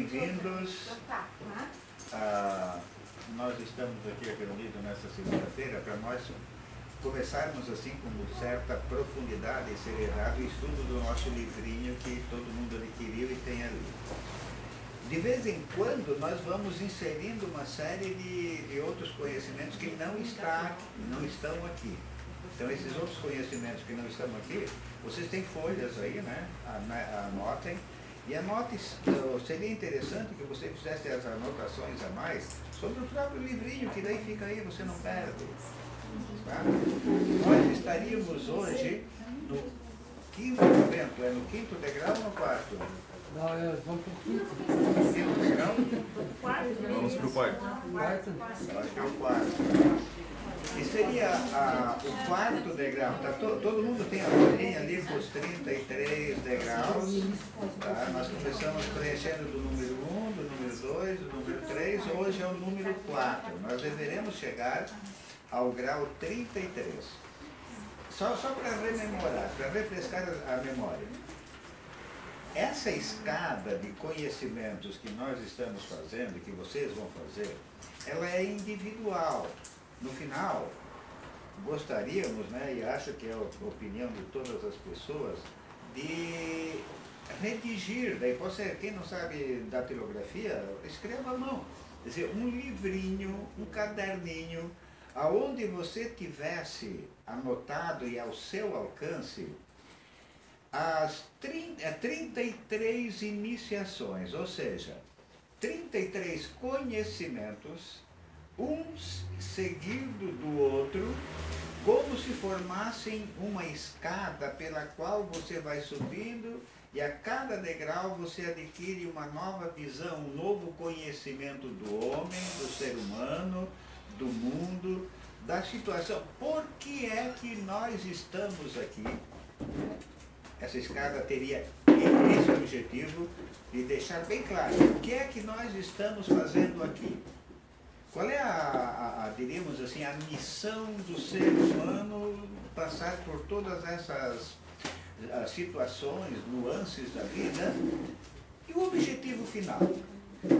bem-vindos. Nós estamos aqui reunidos nessa segunda-feira para nós começarmos assim com certa profundidade e seriedade o estudo do nosso livrinho que todo mundo adquiriu e tem ali. De vez em quando nós vamos inserindo uma série de outros conhecimentos que não estão aqui. Então esses outros conhecimentos que não estão aqui, vocês têm folhas aí, né? Anotem. E anote, seria interessante que você fizesse as anotações a mais sobre o próprio livrinho, que daí fica aí, você não perde. Tá? Nós estaríamos hoje no quinto momento, é no quinto degrau ou no quarto? Não, vamos para o quinto. Quinto degrau? Vamos para o quarto. Acho que é o quarto. E seria o quarto degrau. Tá, todo mundo tem a folhinha ali com os 33 degraus. Tá? Nós começamos preenchendo do número 1, do número 2, do número 3. Hoje é o número 4. Nós deveremos chegar ao grau 33. Só para rememorar, para refrescar a memória. Essa escada de conhecimentos que nós estamos fazendo, que vocês vão fazer, ela é individual. No final, gostaríamos, né, e acho que é a opinião de todas as pessoas, de redigir, daí pode ser, quem não sabe datilografia, escreva à mão. Quer dizer, um livrinho, um caderninho, aonde você tivesse anotado e ao seu alcance as 33 iniciações, ou seja, 33 conhecimentos, um seguido do outro, como se formassem uma escada pela qual você vai subindo e a cada degrau você adquire uma nova visão, um novo conhecimento do homem, do ser humano, do mundo, da situação. Por que é que nós estamos aqui? Essa escada teria esse objetivo de deixar bem claro o que é que nós estamos fazendo aqui. Qual é diríamos assim, a missão do ser humano passar por todas essas situações, nuances da vida? E o objetivo final?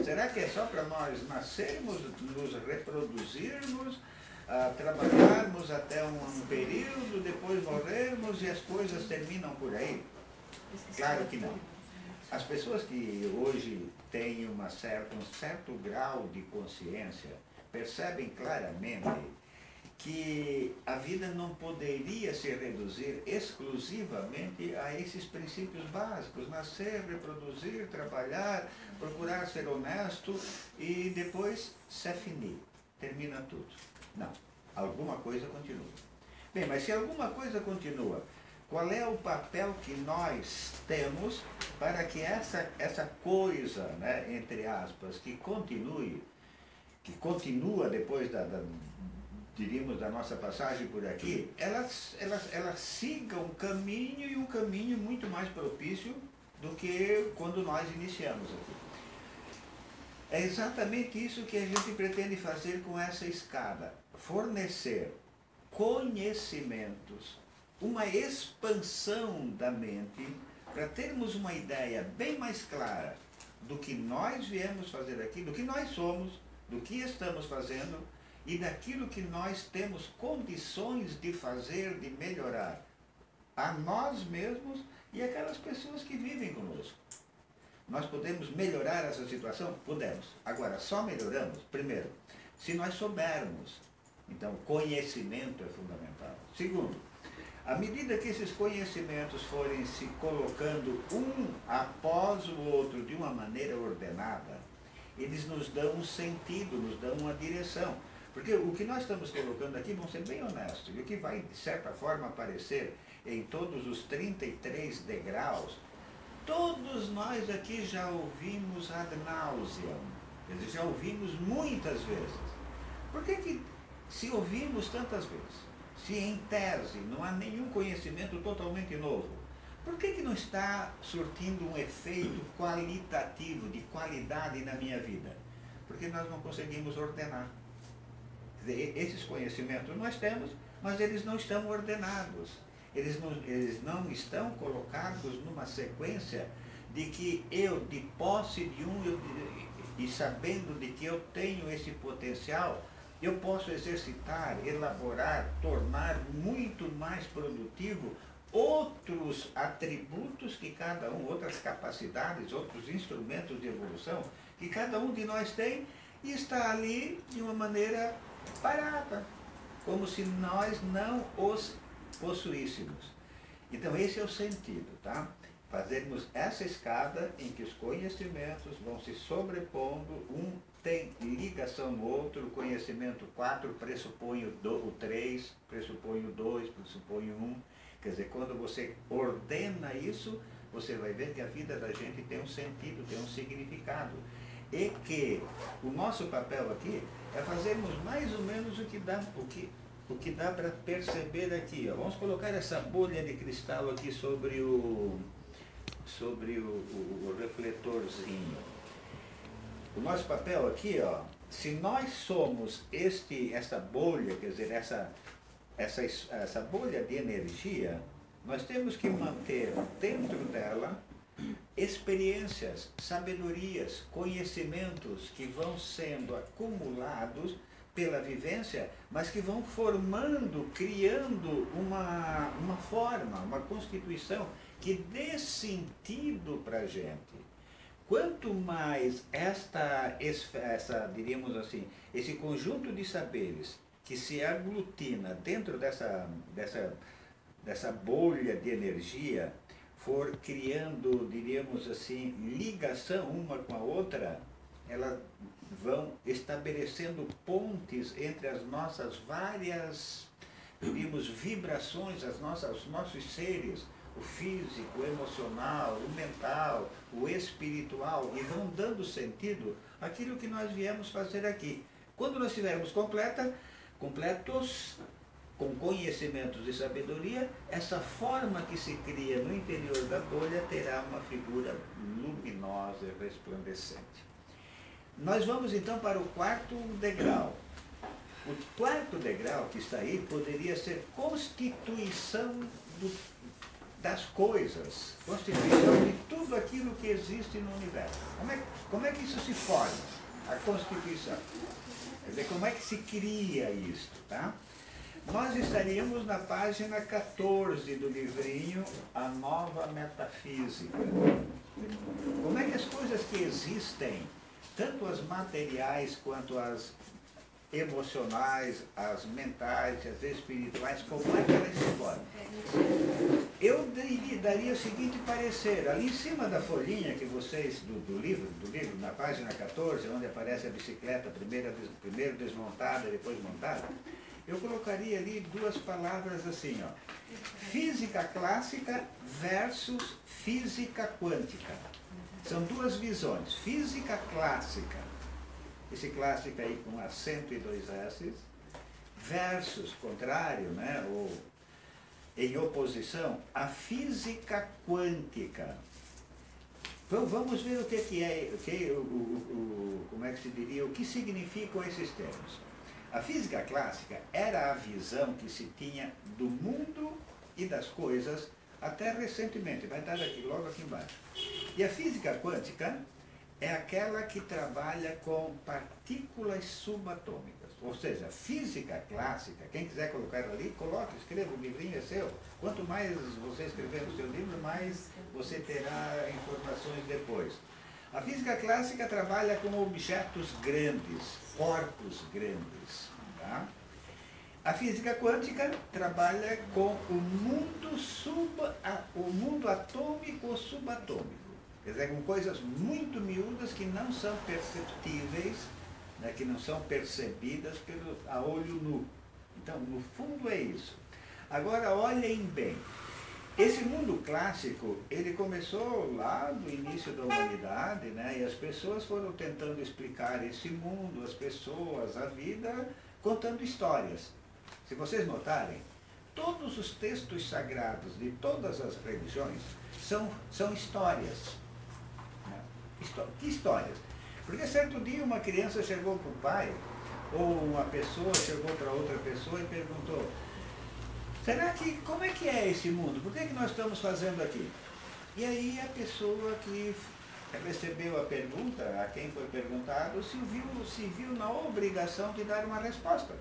Será que é só para nós nascermos, nos reproduzirmos, trabalharmos até um período, depois morrermos e as coisas terminam por aí? Claro que não. As pessoas que hoje têm um certo grau de consciência percebem claramente que a vida não poderia se reduzir exclusivamente a esses princípios básicos: nascer, reproduzir, trabalhar, procurar ser honesto e depois se finir, termina tudo. Não, alguma coisa continua. Bem, mas se alguma coisa continua, qual é o papel que nós temos para que essa coisa, né, entre aspas, que continua depois diríamos, da nossa passagem por aqui, ela siga um caminho, e um caminho muito mais propício do que quando nós iniciamos aqui. É exatamente isso que a gente pretende fazer com essa escada: fornecer conhecimentos, uma expansão da mente, para termos uma ideia bem mais clara do que nós viemos fazer aqui, do que nós somos, do que estamos fazendo e daquilo que nós temos condições de fazer, de melhorar a nós mesmos e aquelas pessoas que vivem conosco. Nós podemos melhorar essa situação? Podemos. Agora, só melhoramos, primeiro, se nós soubermos. Então, conhecimento é fundamental. Segundo, à medida que esses conhecimentos forem se colocando um após o outro de uma maneira ordenada, eles nos dão um sentido, nos dão uma direção. Porque o que nós estamos colocando aqui, vamos ser bem honestos, e o que vai, de certa forma, aparecer em todos os 33 degraus, todos nós aqui já ouvimos ad nauseam, quer dizer, já ouvimos muitas vezes. Por que se ouvimos tantas vezes, se em tese não há nenhum conhecimento totalmente novo, por que não está surtindo um efeito qualitativo, de qualidade na minha vida? Porque nós não conseguimos ordenar. Quer dizer, esses conhecimentos nós temos, mas eles não estão ordenados. Eles não estão colocados numa sequência de que eu, de posse de e sabendo de que eu tenho esse potencial, eu posso exercitar, elaborar, tornar muito mais produtivo outros atributos que cada um, outras capacidades, outros instrumentos de evolução que cada um de nós tem e está ali de uma maneira parada, como se nós não os possuíssemos. Então esse é o sentido, tá? Fazermos essa escada em que os conhecimentos vão se sobrepondo, um tem ligação no outro, o conhecimento 4 pressupõe o 3, pressupõe o 2, pressupõe o 1. Quer dizer, quando você ordena isso, você vai ver que a vida da gente tem um sentido, tem um significado. E que o nosso papel aqui é fazermos mais ou menos o que dá para perceber aqui. Ó. Vamos colocar essa bolha de cristal aqui sobre o refletorzinho. O nosso papel aqui, ó, se nós somos essa bolha, quer dizer, essa bolha de energia, nós temos que manter dentro dela experiências, sabedorias, conhecimentos que vão sendo acumulados pela vivência, mas que vão formando, criando uma forma, uma constituição que dê sentido para a gente. Quanto mais diríamos assim, esse conjunto de saberes que se aglutina dentro dessa bolha de energia for criando, diríamos assim, ligação uma com a outra, elas vão estabelecendo pontes entre as nossas várias, diríamos, vibrações, os nossos seres, o físico, o emocional, o mental, o espiritual, e vão dando sentido àquilo que nós viemos fazer aqui. Quando nós estivermos completos, com conhecimentos e sabedoria, essa forma que se cria no interior da bolha terá uma figura luminosa e resplandecente. Nós vamos então para o quarto degrau. O quarto degrau que está aí poderia ser constituição das coisas, constituição de tudo aquilo que existe no universo. Como é que isso se forma? A constituição. Quer dizer, como é que se cria isto, tá? Nós estaríamos na página 14 do livrinho A Nova Metafísica. Como é que as coisas que existem, tanto as materiais quanto as emocionais, as mentais, as espirituais, como é que elas se formam? Eu daria o seguinte parecer, ali em cima da folhinha que vocês, do livro, na página 14, onde aparece a bicicleta, primeiro desmontada, depois montada, eu colocaria ali duas palavras assim, ó, física clássica versus física quântica. São duas visões, física clássica, esse clássico aí com acento e dois S's, versus, contrário, né, ou em oposição, a física quântica. Então, vamos ver o que é, como é que se diria, o que significam esses termos. A física clássica era a visão que se tinha do mundo e das coisas até recentemente, vai estar aqui, logo aqui embaixo. E a física quântica é aquela que trabalha com partículas subatômicas. Ou seja, física clássica, quem quiser colocar ali, coloque, escreva, o livrinho é seu. Quanto mais você escrever no seu livro, mais você terá informações depois. A física clássica trabalha com objetos grandes, corpos grandes. Tá? A física quântica trabalha com o mundo atômico ou subatômico. Quer dizer, com coisas muito miúdas que não são perceptíveis, né, que não são percebidas a olho nu. Então, no fundo é isso. Agora, olhem bem. Esse mundo clássico, ele começou lá no início da humanidade, né, e as pessoas foram tentando explicar esse mundo, as pessoas, a vida, contando histórias. Se vocês notarem, todos os textos sagrados de todas as religiões são histórias. Que histórias? Porque certo dia uma criança chegou para o pai, ou uma pessoa chegou para outra pessoa e perguntou: como é que é esse mundo? Por que nós estamos fazendo aqui? E aí a pessoa que recebeu a pergunta, a quem foi perguntado, se viu na obrigação de dar uma resposta.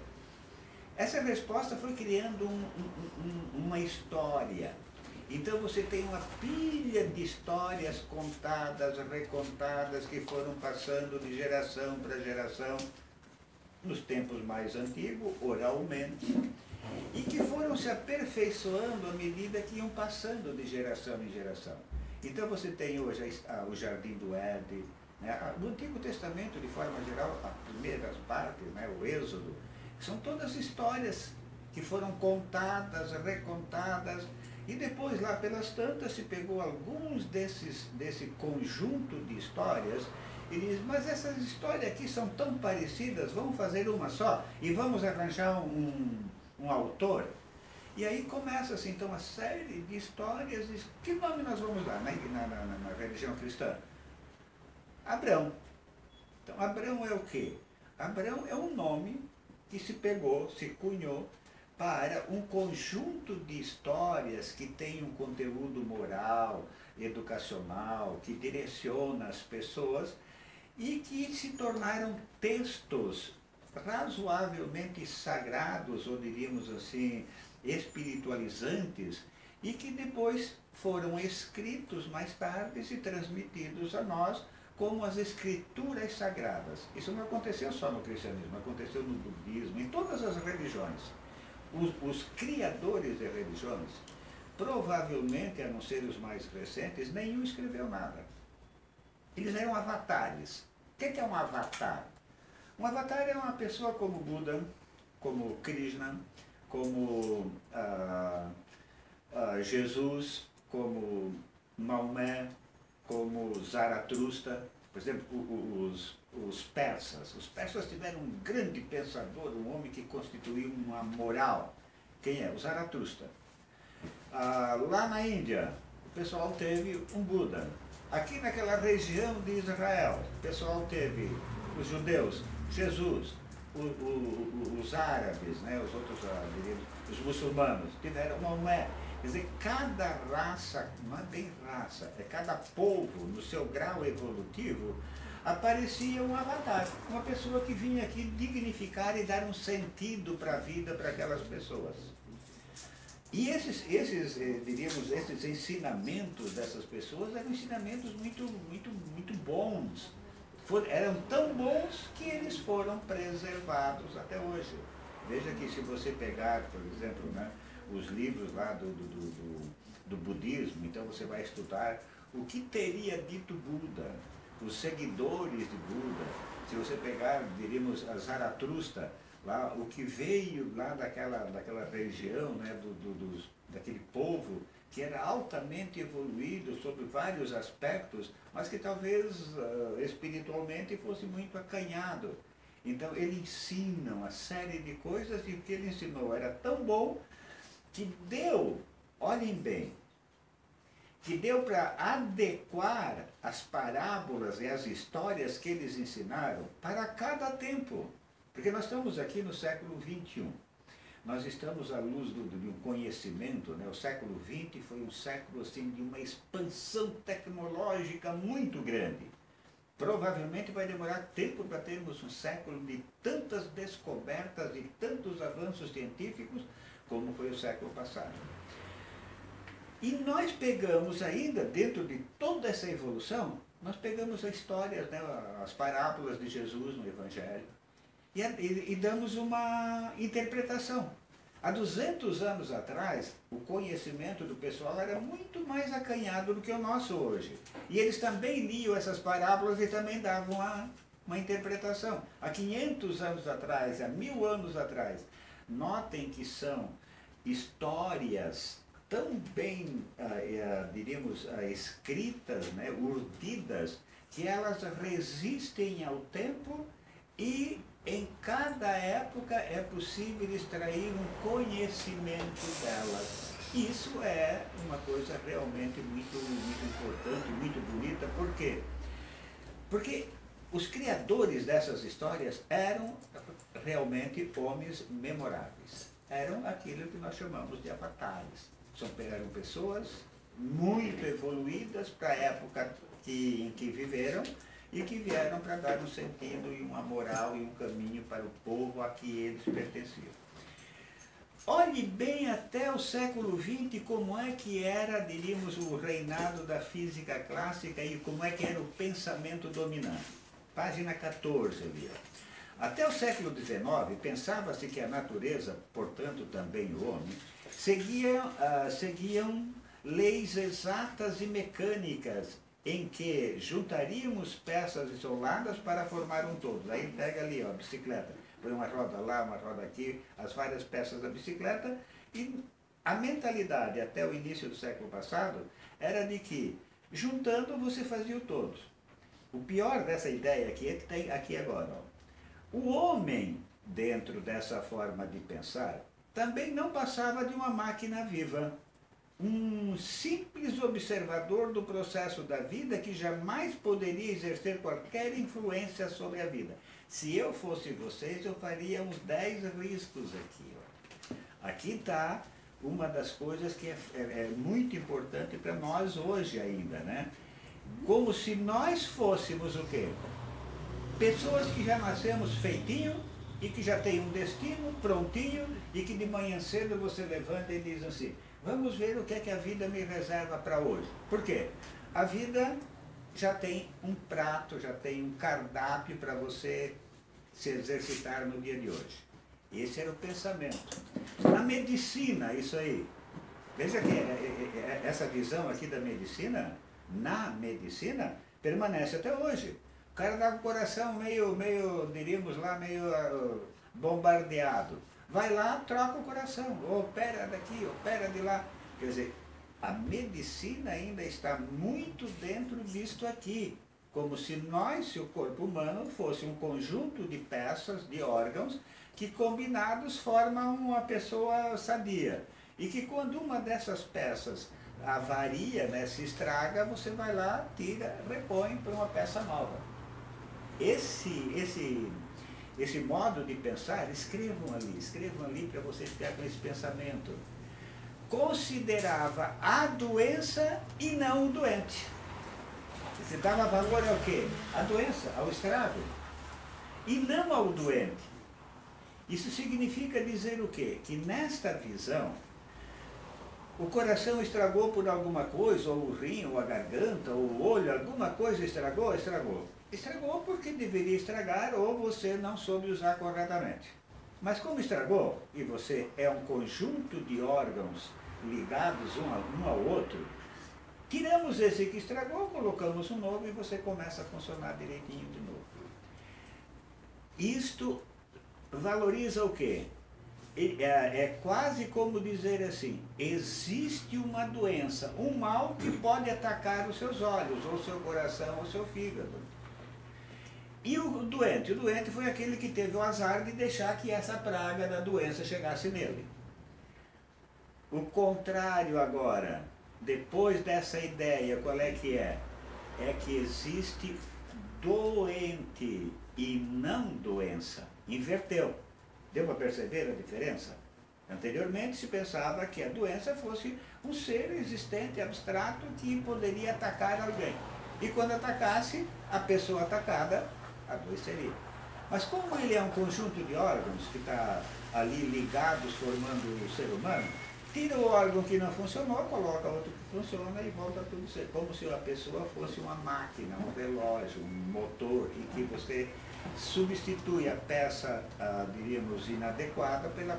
Essa resposta foi criando uma história. Então você tem uma pilha de histórias contadas, recontadas, que foram passando de geração para geração, nos tempos mais antigos, oralmente, e que foram se aperfeiçoando à medida que iam passando de geração em geração. Então você tem hoje o Jardim do Éden, né? No Antigo Testamento, de forma geral, as primeiras partes, né? O Êxodo, são todas histórias que foram contadas, recontadas, e depois lá pelas tantas se pegou alguns desse conjunto de histórias e diz, mas essas histórias aqui são tão parecidas, vamos fazer uma só e vamos arranjar um autor. E aí começa-se então uma série de histórias. Que nome nós vamos dar na religião cristã? Abrão. Então Abrão é o quê? Abrão é um nome que se pegou, se cunhou para um conjunto de histórias que tem um conteúdo moral, educacional, que direciona as pessoas e que se tornaram textos razoavelmente sagrados, ou diríamos assim, espiritualizantes, e que depois foram escritos mais tarde e transmitidos a nós como as escrituras sagradas. Isso não aconteceu só no cristianismo, aconteceu no budismo, em todas as religiões. Os criadores de religiões, provavelmente, a não ser os mais recentes, nenhum escreveu nada. Eles eram avatares. O que é um avatar? Um avatar é uma pessoa como Buda, como Krishna, como Jesus, como Maomé, como Zaratustra. Por exemplo, os persas. Os persas tiveram um grande pensador, um homem que constituiu uma moral. Quem é? O Zaratustra. Lá na Índia, o pessoal teve um Buda. Aqui naquela região de Israel, o pessoal teve os judeus, Jesus, os árabes, né, os outros, os muçulmanos, tiveram Maomé. Quer dizer, cada raça, não é bem raça, é cada povo, no seu grau evolutivo, aparecia um avatar, uma pessoa que vinha aqui dignificar e dar um sentido para a vida para aquelas pessoas. E diríamos, esses ensinamentos dessas pessoas eram ensinamentos muito bons. Eram tão bons que eles foram preservados até hoje. Veja que se você pegar, por exemplo, né, os livros lá do budismo, então você vai estudar o que teria dito Buda, os seguidores de Buda. Se você pegar, diríamos, a Zaratustra, lá, o que veio lá daquela região, né, daquele povo que era altamente evoluído sobre vários aspectos, mas que talvez espiritualmente fosse muito acanhado. Então ele ensina uma série de coisas, e o que ele ensinou era tão bom que deu, olhem bem, que deu para adequar as parábolas e as histórias que eles ensinaram para cada tempo. Porque nós estamos aqui no século XXI. Nós estamos à luz do conhecimento, né? O século XX foi um século assim, de uma expansão tecnológica muito grande. Provavelmente vai demorar tempo para termos um século de tantas descobertas e tantos avanços científicos como foi o século passado. E nós pegamos ainda, dentro de toda essa evolução, nós pegamos a história, né, as parábolas de Jesus no Evangelho, e damos uma interpretação. Há 200 anos atrás, o conhecimento do pessoal era muito mais acanhado do que o nosso hoje. E eles também liam essas parábolas e também davam uma interpretação. Há 500 anos atrás, há 1000 anos atrás, notem que são histórias tão bem, diríamos, escritas, né, urdidas, que elas resistem ao tempo e em cada época é possível extrair um conhecimento delas. Isso é uma coisa realmente muito importante, muito bonita. Por quê? Porque os criadores dessas histórias eram realmente homens memoráveis. Eram aquilo que nós chamamos de avatares. Eram pessoas muito evoluídas para a época em que viveram e que vieram para dar um sentido e uma moral e um caminho para o povo a que eles pertenciam. Olhe bem até o século XX como é que era, diríamos, o reinado da física clássica e como é que era o pensamento dominante. Página 14 ali. Até o século XIX, pensava-se que a natureza, portanto também o homem, seguiam leis exatas e mecânicas em que juntaríamos peças isoladas para formar um todo. Aí pega ali, ó, a bicicleta, põe uma roda lá, uma roda aqui, as várias peças da bicicleta, e a mentalidade até o início do século passado era de que, juntando, você fazia o todo. O pior dessa ideia aqui é que tem aqui agora, ó. O homem, dentro dessa forma de pensar, também não passava de uma máquina viva. Um simples observador do processo da vida que jamais poderia exercer qualquer influência sobre a vida. Se eu fosse vocês, eu faria uns 10 riscos aqui. Ó. Aqui está uma das coisas que é muito importante para nós hoje ainda, né? Como se nós fôssemos o quê? Pessoas que já nascemos feitinho e que já tem um destino prontinho e que de manhã cedo você levanta e diz assim, vamos ver o que é que a vida me reserva para hoje. Por quê? A vida já tem um prato, já tem um cardápio para você se exercitar no dia de hoje. Esse era o pensamento. Na medicina, isso aí. Veja que essa visão aqui da medicina, na medicina, permanece até hoje. O cara dá com o coração meio, diríamos lá, meio bombardeado. Vai lá, troca o coração, ou opera daqui, opera de lá. Quer dizer, a medicina ainda está muito dentro disto aqui. Como se nós, se o corpo humano, fosse um conjunto de peças, de órgãos, que combinados formam uma pessoa sadia. E que quando uma dessas peças avaria, né, se estraga, você vai lá, tira, repõe para uma peça nova. Esse modo de pensar, escrevam ali para vocês ficarem com esse pensamento. Considerava a doença e não o doente. Você dava valor ao quê? À doença, ao estrago. E não ao doente. Isso significa dizer o quê? Que nesta visão, o coração estragou por alguma coisa, ou o rim, ou a garganta, ou o olho, alguma coisa estragou? Estragou porque deveria estragar ou você não soube usar corretamente. Mas como estragou, e você é um conjunto de órgãos ligados um ao outro, tiramos esse que estragou, colocamos um novo e você começa a funcionar direitinho de novo. Isto valoriza o quê? É quase como dizer assim, existe uma doença, um mal que pode atacar os seus olhos, ou seu coração, ou seu fígado. E o doente? O doente foi aquele que teve o azar de deixar que essa praga da doença chegasse nele. O contrário agora, depois dessa ideia, qual é que é? É que existe doente e não doença. Inverteu. Deu para perceber a diferença? Anteriormente se pensava que a doença fosse um ser existente, abstrato, que poderia atacar alguém. E quando atacasse, a pessoa atacada adoeceria. Mas como ele é um conjunto de órgãos que está ali ligados formando o ser humano, tira o órgão que não funcionou, coloca outro que funciona e volta a tudo ser. Como se a pessoa fosse uma máquina, um relógio, um motor, em que você substitui a peça, diríamos, inadequada pela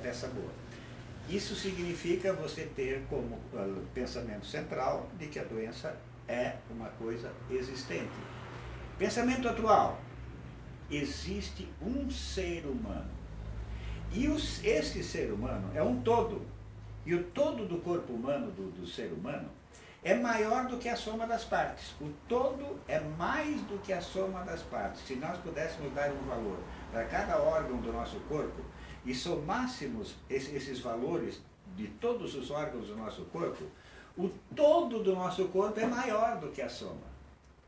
peça boa. Isso significa você ter como pensamento central de que a doença é uma coisa existente. Pensamento atual. Existe um ser humano. E esse ser humano é um todo. E o todo do corpo humano, do ser humano, é maior do que a soma das partes. O todo é mais do que a soma das partes. Se nós pudéssemos dar um valor para cada órgão do nosso corpo e somássemos esses valores de todos os órgãos do nosso corpo, o todo do nosso corpo é maior do que a soma.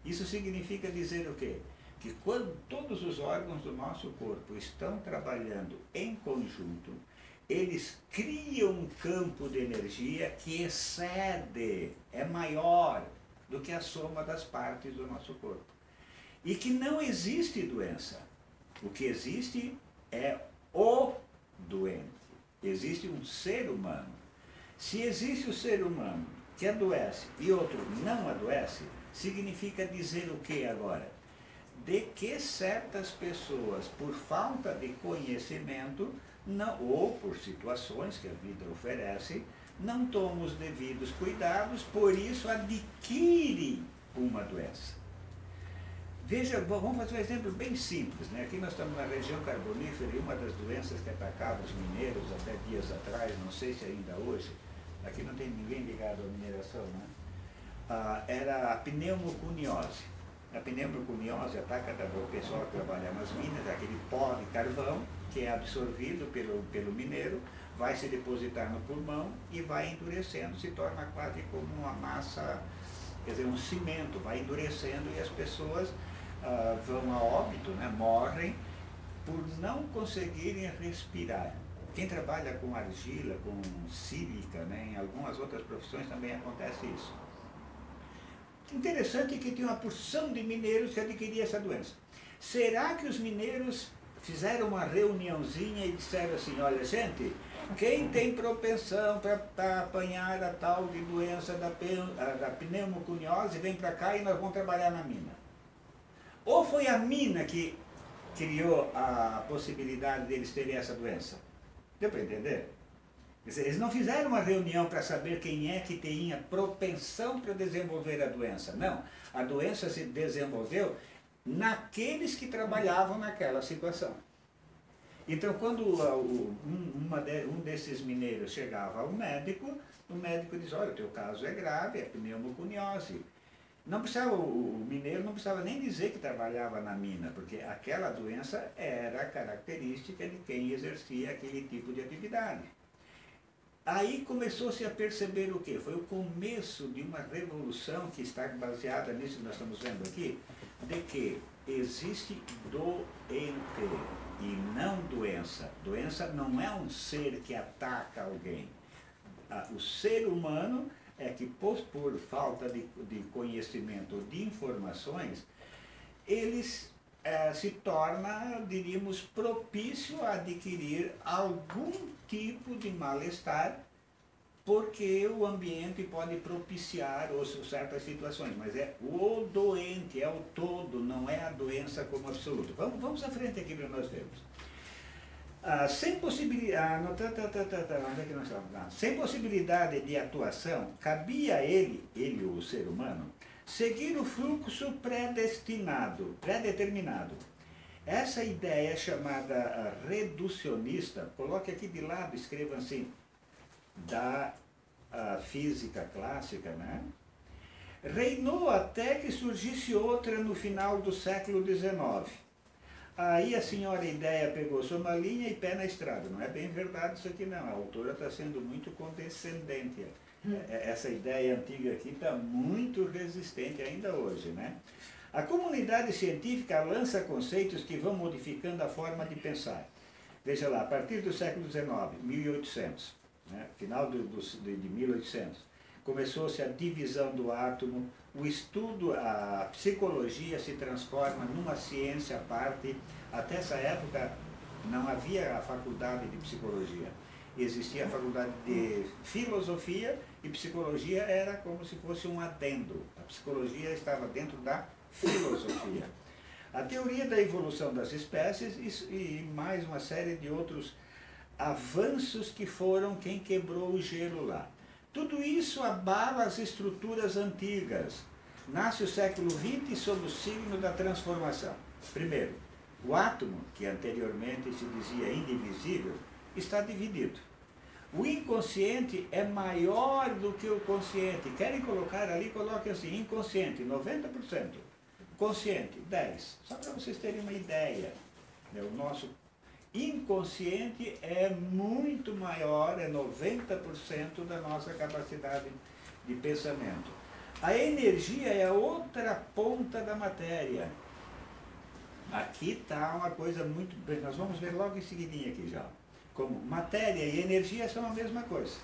Isso significa dizer o quê? Que quando todos os órgãos do nosso corpo estão trabalhando em conjunto, eles criam um campo de energia que excede, é maior do que a soma das partes do nosso corpo. E que não existe doença. O que existe é o doente. Existe um ser humano. Se existe o ser humano que adoece e outro não adoece, significa dizer o que agora? De que certas pessoas, por falta de conhecimento, não, ou por situações que a vida oferece, não tomam os devidos cuidados, por isso adquirem uma doença. Veja, vamos fazer um exemplo bem simples, né? Aqui nós estamos na região carbonífera e uma das doenças que atacava os mineiros até dias atrás, não sei se ainda hoje, aqui não tem ninguém ligado à mineração, né? Era a pneumoconiose. A pneumoconiose ataca o pessoal que trabalha nas minas, aquele pó de carvão que é absorvido pelo mineiro, vai se depositar no pulmão e vai endurecendo, se torna quase como uma massa, quer dizer, um cimento, vai endurecendo e as pessoas vão a óbito, né, morrem por não conseguirem respirar. Quem trabalha com argila, com sílica, né, em algumas outras profissões também acontece isso. Interessante que tem uma porção de mineiros que adquiriram essa doença. Será que os mineiros fizeram uma reuniãozinha e disseram assim, olha gente, quem tem propensão para apanhar a tal de doença da pneumoconiose, vem para cá e nós vamos trabalhar na mina? Ou foi a mina que criou a possibilidade deles terem essa doença? Deu para entender? Eles não fizeram uma reunião para saber quem é que tinha propensão para desenvolver a doença. Não, a doença se desenvolveu naqueles que trabalhavam naquela situação. Então, quando um desses mineiros chegava ao médico, o médico diz, olha, o teu caso é grave, é pneumoconiose. Não precisava, o mineiro não precisava nem dizer que trabalhava na mina, porque aquela doença era característica de quem exercia aquele tipo de atividade. Aí começou-se a perceber o quê? Foi o começo de uma revolução que está baseada nisso que nós estamos vendo aqui, de que existe doente e não doença. Doença não é um ser que ataca alguém. O ser humano é que, por falta de conhecimento, de informações, eles se torna, diríamos, propício a adquirir algum tipo de mal-estar, porque o ambiente pode propiciar certas situações, mas é o doente, é o todo, não é a doença como absoluto. Vamos à frente aqui para nós vermos. Sem possibilidade, onde é que nós estamos? Sem possibilidade de atuação, cabia a ele, o ser humano, seguir o fluxo predeterminado. Essa ideia chamada reducionista, coloque aqui de lado, escreva assim, da física clássica, né? Reinou até que surgisse outra no final do século XIX. Aí a senhora ideia pegou sua malinha e pé na estrada. Não é bem verdade isso aqui não, a autora está sendo muito condescendente. Essa ideia antiga aqui está muito resistente ainda hoje, né? A comunidade científica lança conceitos que vão modificando a forma de pensar. Veja lá, a partir do século XIX, 1800, né? Final de 1800, começou-se a divisão do átomo, o estudo, a psicologia se transforma numa ciência à parte. Até essa época não havia a faculdade de psicologia. Existia a faculdade de filosofia e psicologia era como se fosse um adendo. A psicologia estava dentro da filosofia. A teoria da evolução das espécies e mais uma série de outros avanços que foram quem quebrou o gelo lá. Tudo isso abala as estruturas antigas. Nasce o século XX sob o signo da transformação. Primeiro, o átomo, que anteriormente se dizia indivisível, está dividido. O inconsciente é maior do que o consciente. Querem colocar ali, coloquem assim, inconsciente, 90%. Consciente, 10%. Só para vocês terem uma ideia. O nosso inconsciente é muito maior, é 90% da nossa capacidade de pensamento. A energia é a outra ponta da matéria. Aqui está uma coisa muito bem, nós vamos ver logo em seguidinha aqui já. como matéria e energia são a mesma coisa,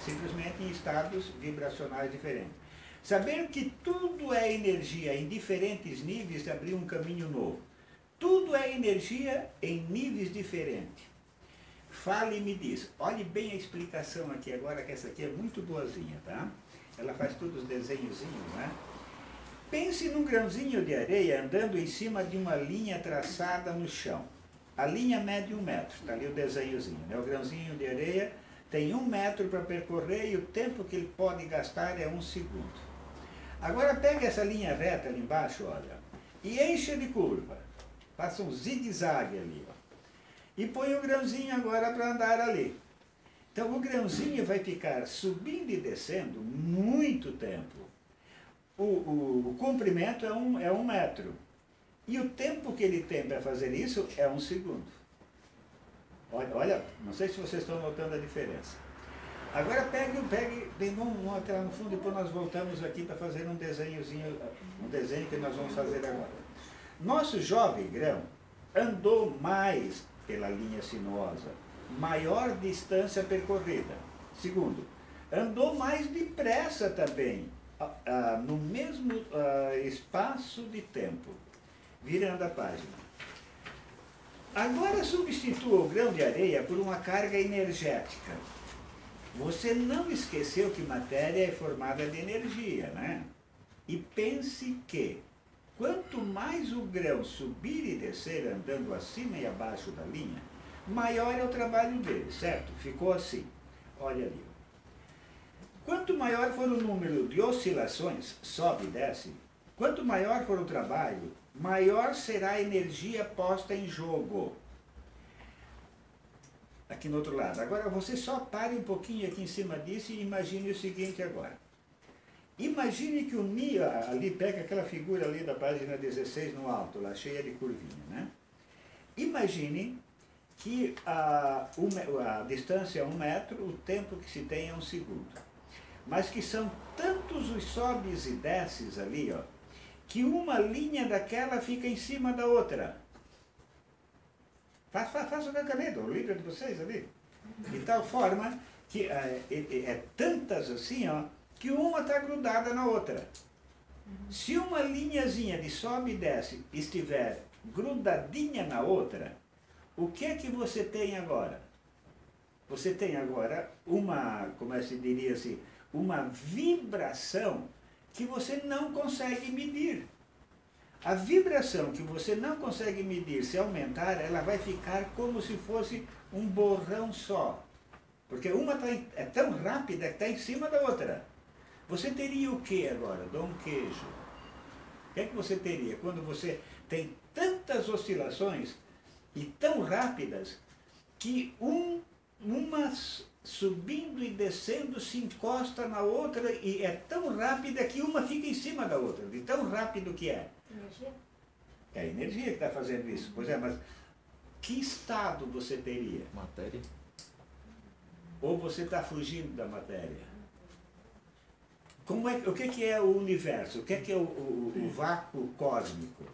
simplesmente em estados vibracionais diferentes. Saber que tudo é energia em diferentes níveis abriu um caminho novo. Tudo é energia em níveis diferentes. Fale e me diz. Olhe bem a explicação aqui agora, que essa aqui é muito boazinha, tá? Ela faz todos os desenhozinhos, né? Pense num grãozinho de areia andando em cima de uma linha traçada no chão. A linha mede 1 metro, está ali o desenhozinho, né? O grãozinho de areia tem 1 metro para percorrer e o tempo que ele pode gastar é 1 segundo. Agora pega essa linha reta ali embaixo, olha, e enche de curva. Faça um zigue-zague ali, ó. E põe o grãozinho agora para andar ali. Então o grãozinho vai ficar subindo e descendo muito tempo. O comprimento é 1 metro. E o tempo que ele tem para fazer isso é 1 segundo. Olha, não sei se vocês estão notando a diferença. Agora vamos até lá no fundo, depois nós voltamos aqui para fazer um desenhozinho, um desenho que nós vamos fazer agora. Nosso jovem grão andou mais pela linha sinuosa, maior distância percorrida. Segundo, andou mais depressa também, no mesmo espaço de tempo. Virando a página. Agora substitua o grão de areia por uma carga energética. Você não esqueceu que matéria é formada de energia, né? E pense que, quanto mais o grão subir e descer andando acima e abaixo da linha, maior é o trabalho dele, certo? Ficou assim. Olha ali. Quanto maior for o número de oscilações, sobe e desce, quanto maior for o trabalho, maior será a energia posta em jogo. Aqui no outro lado. Agora você só pare um pouquinho aqui em cima disso e imagine o seguinte agora. Imagine que o Mi, ali pega aquela figura ali da página 16 no alto, lá cheia de curvinha, né? Imagine que a distância é 1 metro, o tempo que se tem é 1 segundo. Mas que são tantos os sobes e desces ali, ó, que uma linha daquela fica em cima da outra. Faça o caneta, o livro de vocês ali. De tal forma que é tantas assim, ó, que uma está grudada na outra. Se uma linhazinha de sobe e desce estiver grudadinha na outra, o que é que você tem agora? Você tem agora uma, como se diria assim, uma vibração que você não consegue medir. A vibração que você não consegue medir, se aumentar, ela vai ficar como se fosse um borrão só. Porque uma é tão rápida que está em cima da outra. Você teria o que agora? Dou um queijo. O que é que você teria quando você tem tantas oscilações e tão rápidas que uma subindo e descendo se encosta na outra e é tão rápida que uma fica em cima da outra, de tão rápido que é. Energia? É a energia que está fazendo isso. Pois é, mas que estado você teria? Matéria. Ou você está fugindo da matéria? O que é o universo? O que é o vácuo cósmico?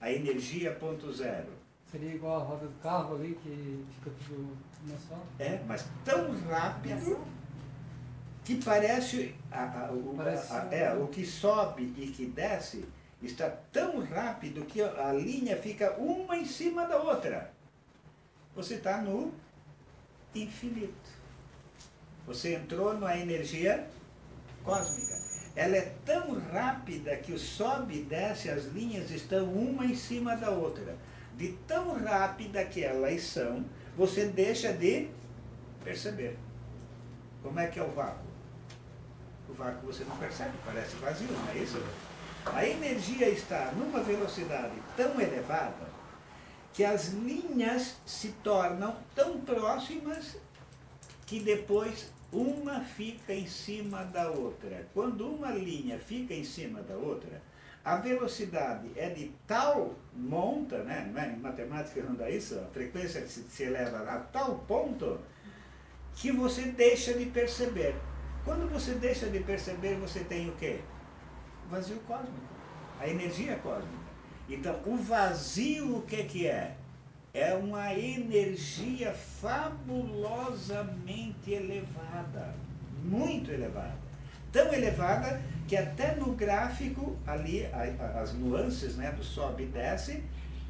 A energia ponto zero. Seria igual a roda do carro ali, que fica tudo uma só? É, mas tão rápido que parece, o que sobe e que desce está tão rápido que a linha fica uma em cima da outra. Você está no infinito. Você entrou na energia cósmica. Ela é tão rápida que o sobe e desce, as linhas estão uma em cima da outra. De tão rápida que elas são, você deixa de perceber. Como é que é o vácuo? O vácuo você não percebe, parece vazio, não é isso? A energia está numa velocidade tão elevada que as linhas se tornam tão próximas que depois uma fica em cima da outra. Quando uma linha fica em cima da outra, a velocidade é de tal monta, né? Não é? Em matemática não dá isso, a frequência se eleva a tal ponto que você deixa de perceber. Quando você deixa de perceber, você tem o quê? O vazio cósmico, a energia cósmica. Então, o vazio o que é? é uma energia fabulosamente elevada, muito elevada. Tão elevada que até no gráfico, ali, as nuances, né, do sobe e desce,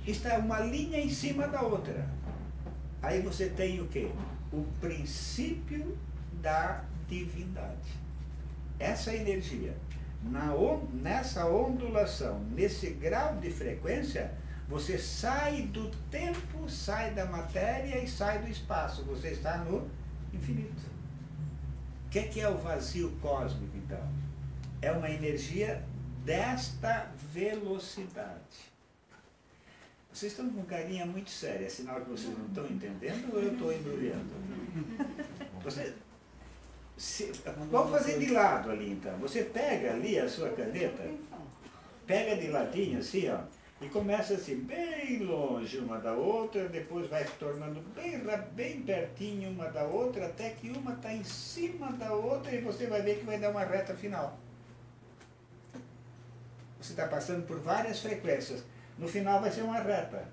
está uma linha em cima da outra. Aí você tem o quê? O princípio da divindade. Essa energia, nessa ondulação, nesse grau de frequência, você sai do tempo, sai da matéria e sai do espaço. Você está no infinito. O que é o vazio cósmico, então? É uma energia desta velocidade. Vocês estão com carinha muito séria, é sinal que vocês não estão entendendo ou eu estou embrulhando? Vamos fazer de lado ali, então. Você pega ali a sua caneta, pega de ladinho assim, ó, e começa assim, bem longe uma da outra, depois vai se tornando bem pertinho uma da outra, até que uma está em cima da outra e você vai ver que vai dar uma reta final. Você está passando por várias frequências. No final vai ser uma reta.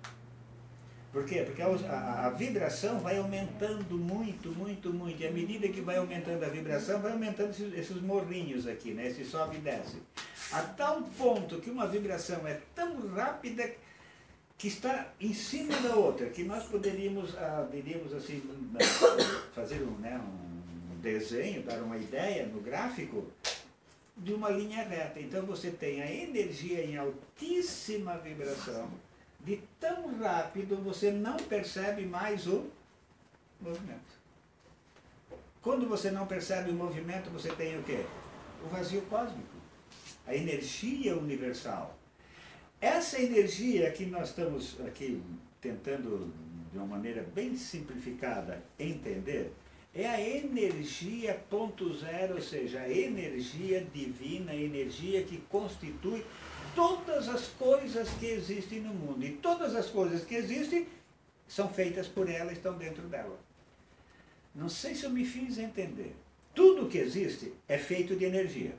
Por quê? Porque a vibração vai aumentando muito, muito, muito. E à medida que vai aumentando a vibração, vai aumentando esses morrinhos aqui, né? Esse sobe e desce. A tal ponto que uma vibração é tão rápida que está em cima da outra, que nós poderíamos, diríamos assim, fazer um desenho, dar uma ideia no gráfico de uma linha reta. Então você tem a energia em altíssima vibração, de tão rápido você não percebe mais o movimento. Quando você não percebe o movimento, você tem o quê? O vazio cósmico, a energia universal. Essa energia que nós estamos aqui tentando, de uma maneira bem simplificada, entender, é a energia ponto zero, ou seja, a energia divina, a energia que constitui todas as coisas que existem no mundo. E todas as coisas que existem são feitas por ela, estão dentro dela. Não sei se eu me fiz entender. Tudo que existe é feito de energia.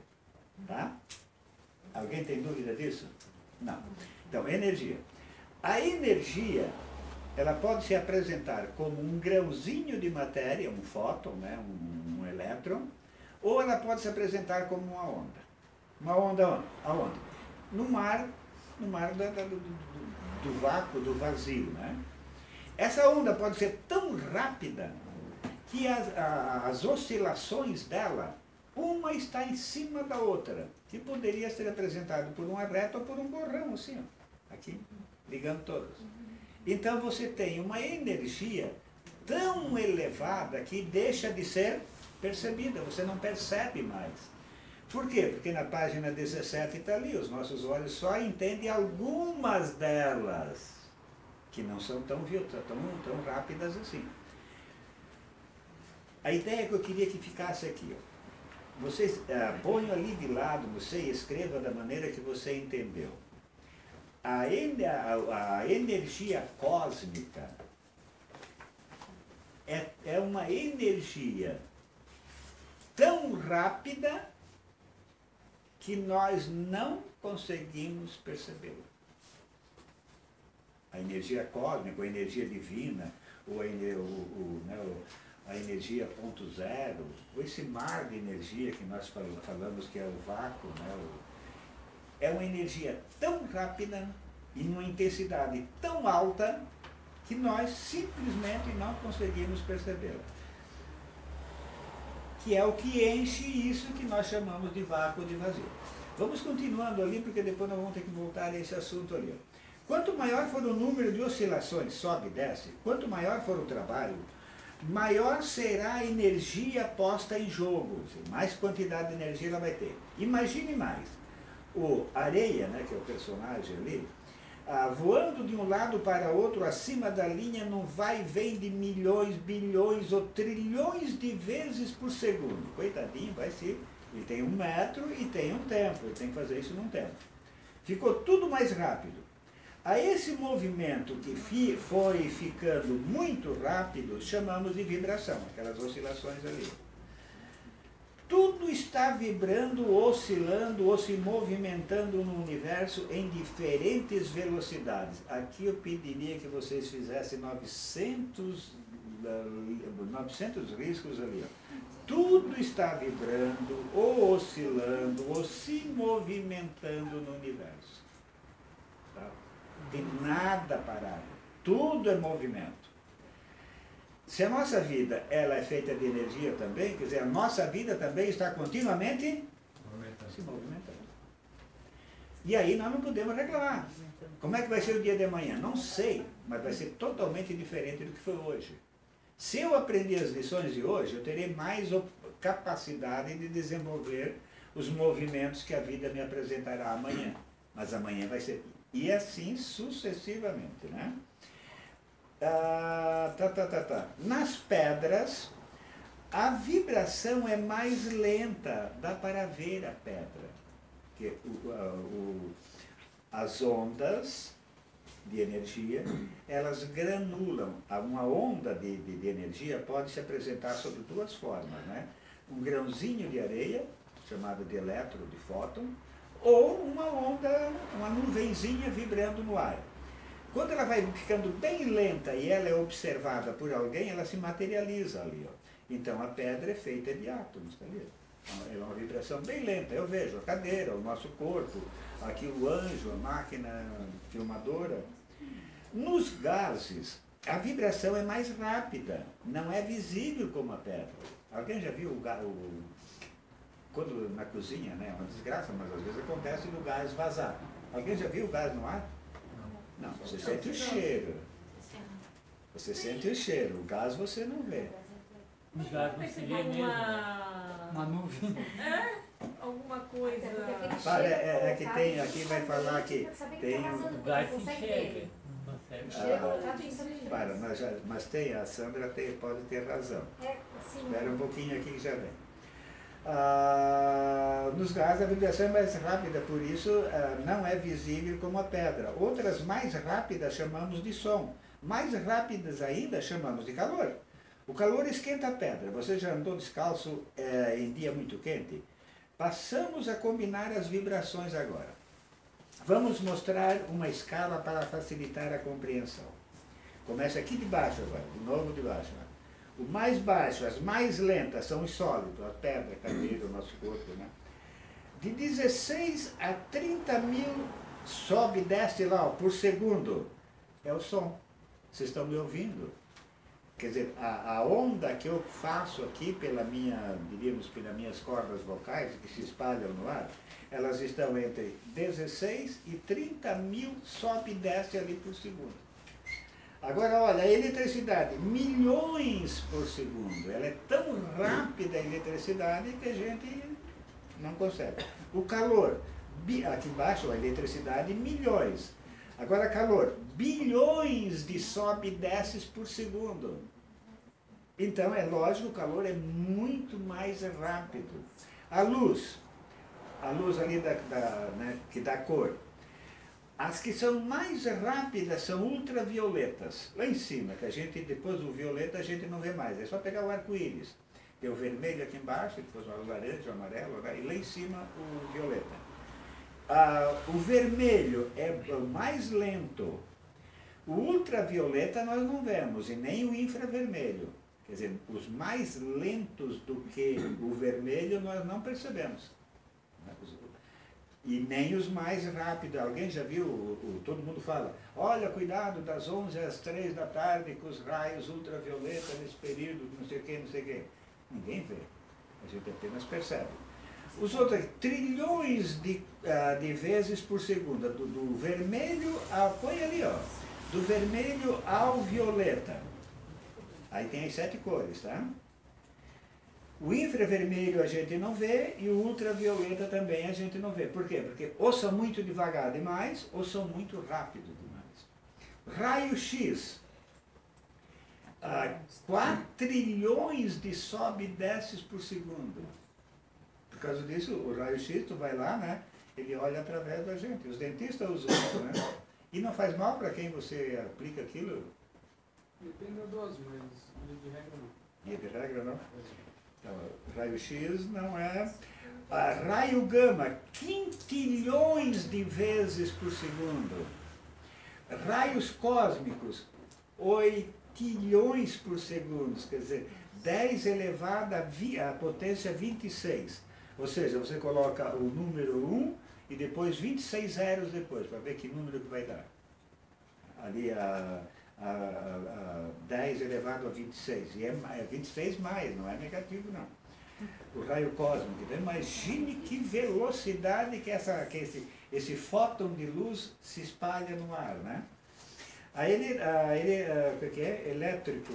Tá? Alguém tem dúvida disso? Não. Então, energia. A energia, ela pode se apresentar como um grãozinho de matéria, um fóton, né, um elétron, ou ela pode se apresentar como uma onda. Uma onda onde? Aonde? No mar do vácuo, do vazio. Né? Essa onda pode ser tão rápida que as oscilações dela, uma está em cima da outra, que poderia ser apresentado por uma reta ou por um borrão, assim, ó, aqui, ligando todas. Então você tem uma energia tão elevada que deixa de ser percebida, você não percebe mais. Por quê? Porque na página 17 está ali, os nossos olhos só entendem algumas delas, que não são tão rápidas assim. A ideia que eu queria que ficasse aqui, ó. Vocês ponham ali de lado, você escreva da maneira que você entendeu. A energia cósmica é uma energia tão rápida que nós não conseguimos percebê-la. A energia cósmica, a energia divina, ou a energia ponto zero, ou esse mar de energia que nós falamos que é o vácuo, né? É uma energia tão rápida e numa intensidade tão alta que nós simplesmente não conseguimos percebê-la. Que é o que enche isso que nós chamamos de vácuo, de vazio. Vamos continuando ali, porque depois nós vamos ter que voltar a esse assunto ali. Quanto maior for o número de oscilações, sobe e desce, quanto maior for o trabalho, maior será a energia posta em jogo, mais quantidade de energia ela vai ter. Imagine mais, o Areia, né, que é o personagem ali, voando de um lado para outro, acima da linha, num vai e vem de milhões, bilhões ou trilhões de vezes por segundo. Coitadinho, vai ser, ele tem 1 metro e tem um tempo, ele tem que fazer isso num tempo. Ficou tudo mais rápido. A esse movimento que foi ficando muito rápido, chamamos de vibração, aquelas oscilações ali. Tudo está vibrando, oscilando ou se movimentando no universo em diferentes velocidades. Aqui eu pediria que vocês fizessem 900 riscos ali. Ó. Tudo está vibrando, ou oscilando, ou se movimentando no universo. Tá? Não tem nada parado. Tudo é movimento. Se a nossa vida ela é feita de energia também, quer dizer, a nossa vida também está continuamente se movimentando. E aí nós não podemos reclamar. Como é que vai ser o dia de amanhã? Não sei, mas vai ser totalmente diferente do que foi hoje. Se eu aprender as lições de hoje, eu terei mais capacidade de desenvolver os movimentos que a vida me apresentará amanhã. Mas amanhã vai ser... E assim sucessivamente, né? Nas pedras, a vibração é mais lenta, dá para ver a pedra. Que as ondas de energia, elas granulam. Uma onda de energia pode se apresentar sob duas formas, né? Um grãozinho de areia, chamado de elétron, de fóton, ou uma onda, uma nuvenzinha vibrando no ar. Quando ela vai ficando bem lenta e ela é observada por alguém, ela se materializa ali. Ó. Então a pedra é feita de átomos, tá ali? É uma vibração bem lenta. Eu vejo a cadeira, o nosso corpo, aqui o anjo, a máquina filmadora. Nos gases, a vibração é mais rápida, não é visível como a pedra. Alguém já viu quando na cozinha, né? É uma desgraça, mas às vezes acontece do gás vazar. Alguém já viu o gás no ar? Não, você sente o cheiro. Você sente o cheiro, o gás você não vê. O gás não se vê mesmo. Uma nuvem. Alguma coisa. É que tem, aqui vai falar que tem O gás se enxerga. mas tem, a Sandra pode ter razão. Espera um pouquinho aqui que já vem. Nos gases a vibração é mais rápida, por isso não é visível como a pedra. Outras mais rápidas chamamos de som. Mais rápidas ainda chamamos de calor. O calor esquenta a pedra. Você já andou descalço em dia muito quente? Passamos a combinar as vibrações agora. Vamos mostrar uma escala para facilitar a compreensão. Começa aqui de baixo agora, de novo de baixo. O mais baixo, as mais lentas são os sólidos, a pedra, a cadeira, o nosso corpo, né? De 16 a 30 mil sobe e desce lá, ó, por segundo. É o som. Vocês estão me ouvindo? Quer dizer, a onda que eu faço aqui diríamos pelas minhas cordas vocais, que se espalham no ar, elas estão entre 16 e 30 mil sobe e desce ali por segundo. Agora, olha, a eletricidade, milhões por segundo. Ela é tão rápida a eletricidade que a gente não consegue. O calor, aqui embaixo a eletricidade, milhões. Agora, calor, bilhões de sobe e desces por segundo. Então, é lógico, o calor é muito mais rápido. A luz ali né, que dá cor. As que são mais rápidas são ultravioletas. Lá em cima, que a gente, depois do violeta, a gente não vê mais. É só pegar o arco-íris. Tem o vermelho aqui embaixo, depois o laranja, o amarelo, e lá em cima o violeta. O vermelho é o mais lento. O ultravioleta nós não vemos, e nem o infravermelho. Quer dizer, os mais lentos do que o vermelho nós não percebemos. E nem os mais rápidos. Alguém já viu, todo mundo fala, olha, cuidado das 11 às 3 da tarde com os raios ultravioleta nesse período, não sei o que, não sei o que. Ninguém vê, a gente apenas percebe. Os outros, trilhões de vezes por segundo, do vermelho põe ali, ó, do vermelho ao violeta. Aí tem as 7 cores, tá? O infravermelho a gente não vê e o ultravioleta também a gente não vê. Por quê? Porque ou são muito devagar demais ou são muito rápido demais. Raio-X. 4 trilhões de sobe e desces por segundo. Por causa disso, o raio-X, tu vai lá, né? Ele olha através da gente. Os dentistas usam isso, né? E não faz mal para quem você aplica aquilo? Depende da dose, mas de regra não. De regra não? Então, raio-x não é... raio gama, quintilhões de vezes por segundo. Raios cósmicos, 8 por segundo, quer dizer, 10 elevado à potência 26. Ou seja, você coloca o número 1 e depois 26 zeros depois, para ver que número que vai dar. Ali a 10 elevado a 26. E é 26 mais, não é negativo não. O raio cósmico. Então, imagine que velocidade que esse fóton de luz se espalha no ar, né? Aí o que é? Elétrico,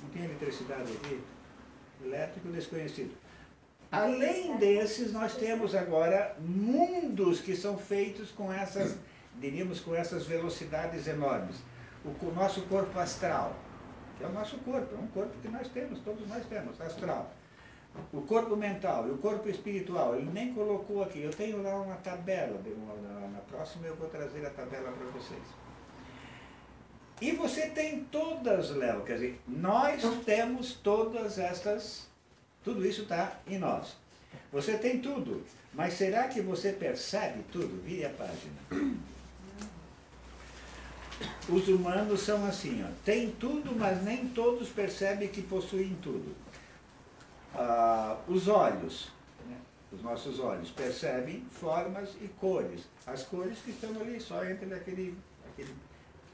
não tem eletricidade aqui? Elétrico desconhecido. Além desses, nós temos agora mundos que são feitos com essas, diríamos, com essas velocidades enormes. O nosso corpo astral, que é o nosso corpo, é um corpo que nós temos, todos nós temos, astral. O corpo mental e o corpo espiritual, ele nem colocou aqui. Eu tenho lá uma tabela, na próxima eu vou trazer a tabela para vocês. E você tem todas, Léo, quer dizer, nós temos todas estas, tudo isso está em nós. Você tem tudo, mas será que você percebe tudo? Vire a página. Os humanos são assim, ó, tem tudo, mas nem todos percebem que possuem tudo. Os olhos, né? Os nossos olhos percebem formas e cores. As cores que estão ali, só entre aquele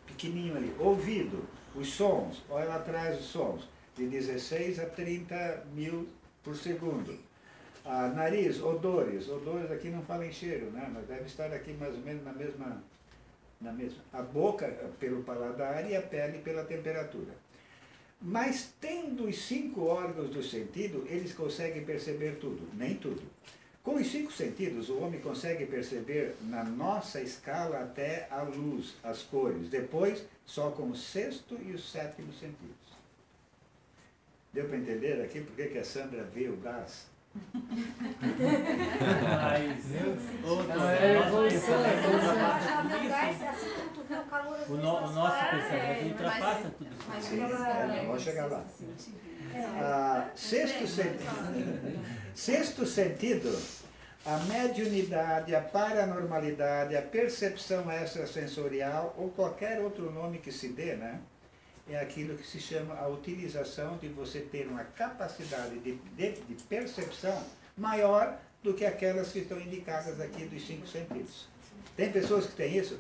pequenininho ali. Ouvido, os sons, olha lá atrás os sons, de 16 a 30 mil por segundo. Nariz, odores aqui não falam em cheiro, né? Mas deve estar aqui mais ou menos na mesma. A boca pelo paladar e a pele pela temperatura. Mas tendo os 5 órgãos do sentido, eles conseguem perceber tudo, nem tudo. Com os 5 sentidos, o homem consegue perceber na nossa escala até a luz, as cores. Depois, só com o 6º e o 7º sentidos. Deu para entender aqui por que a Sandra vê o gás? O nosso pensamento ultrapassa tudo isso. Sim, vamos chegar lá. Sexto sentido, a mediunidade, a paranormalidade, a percepção extrasensorial, ou qualquer outro nome que se dê, né? É aquilo que se chama a utilização de você ter uma capacidade de percepção maior do que aquelas que estão indicadas aqui dos 5 sentidos. Tem pessoas que têm isso?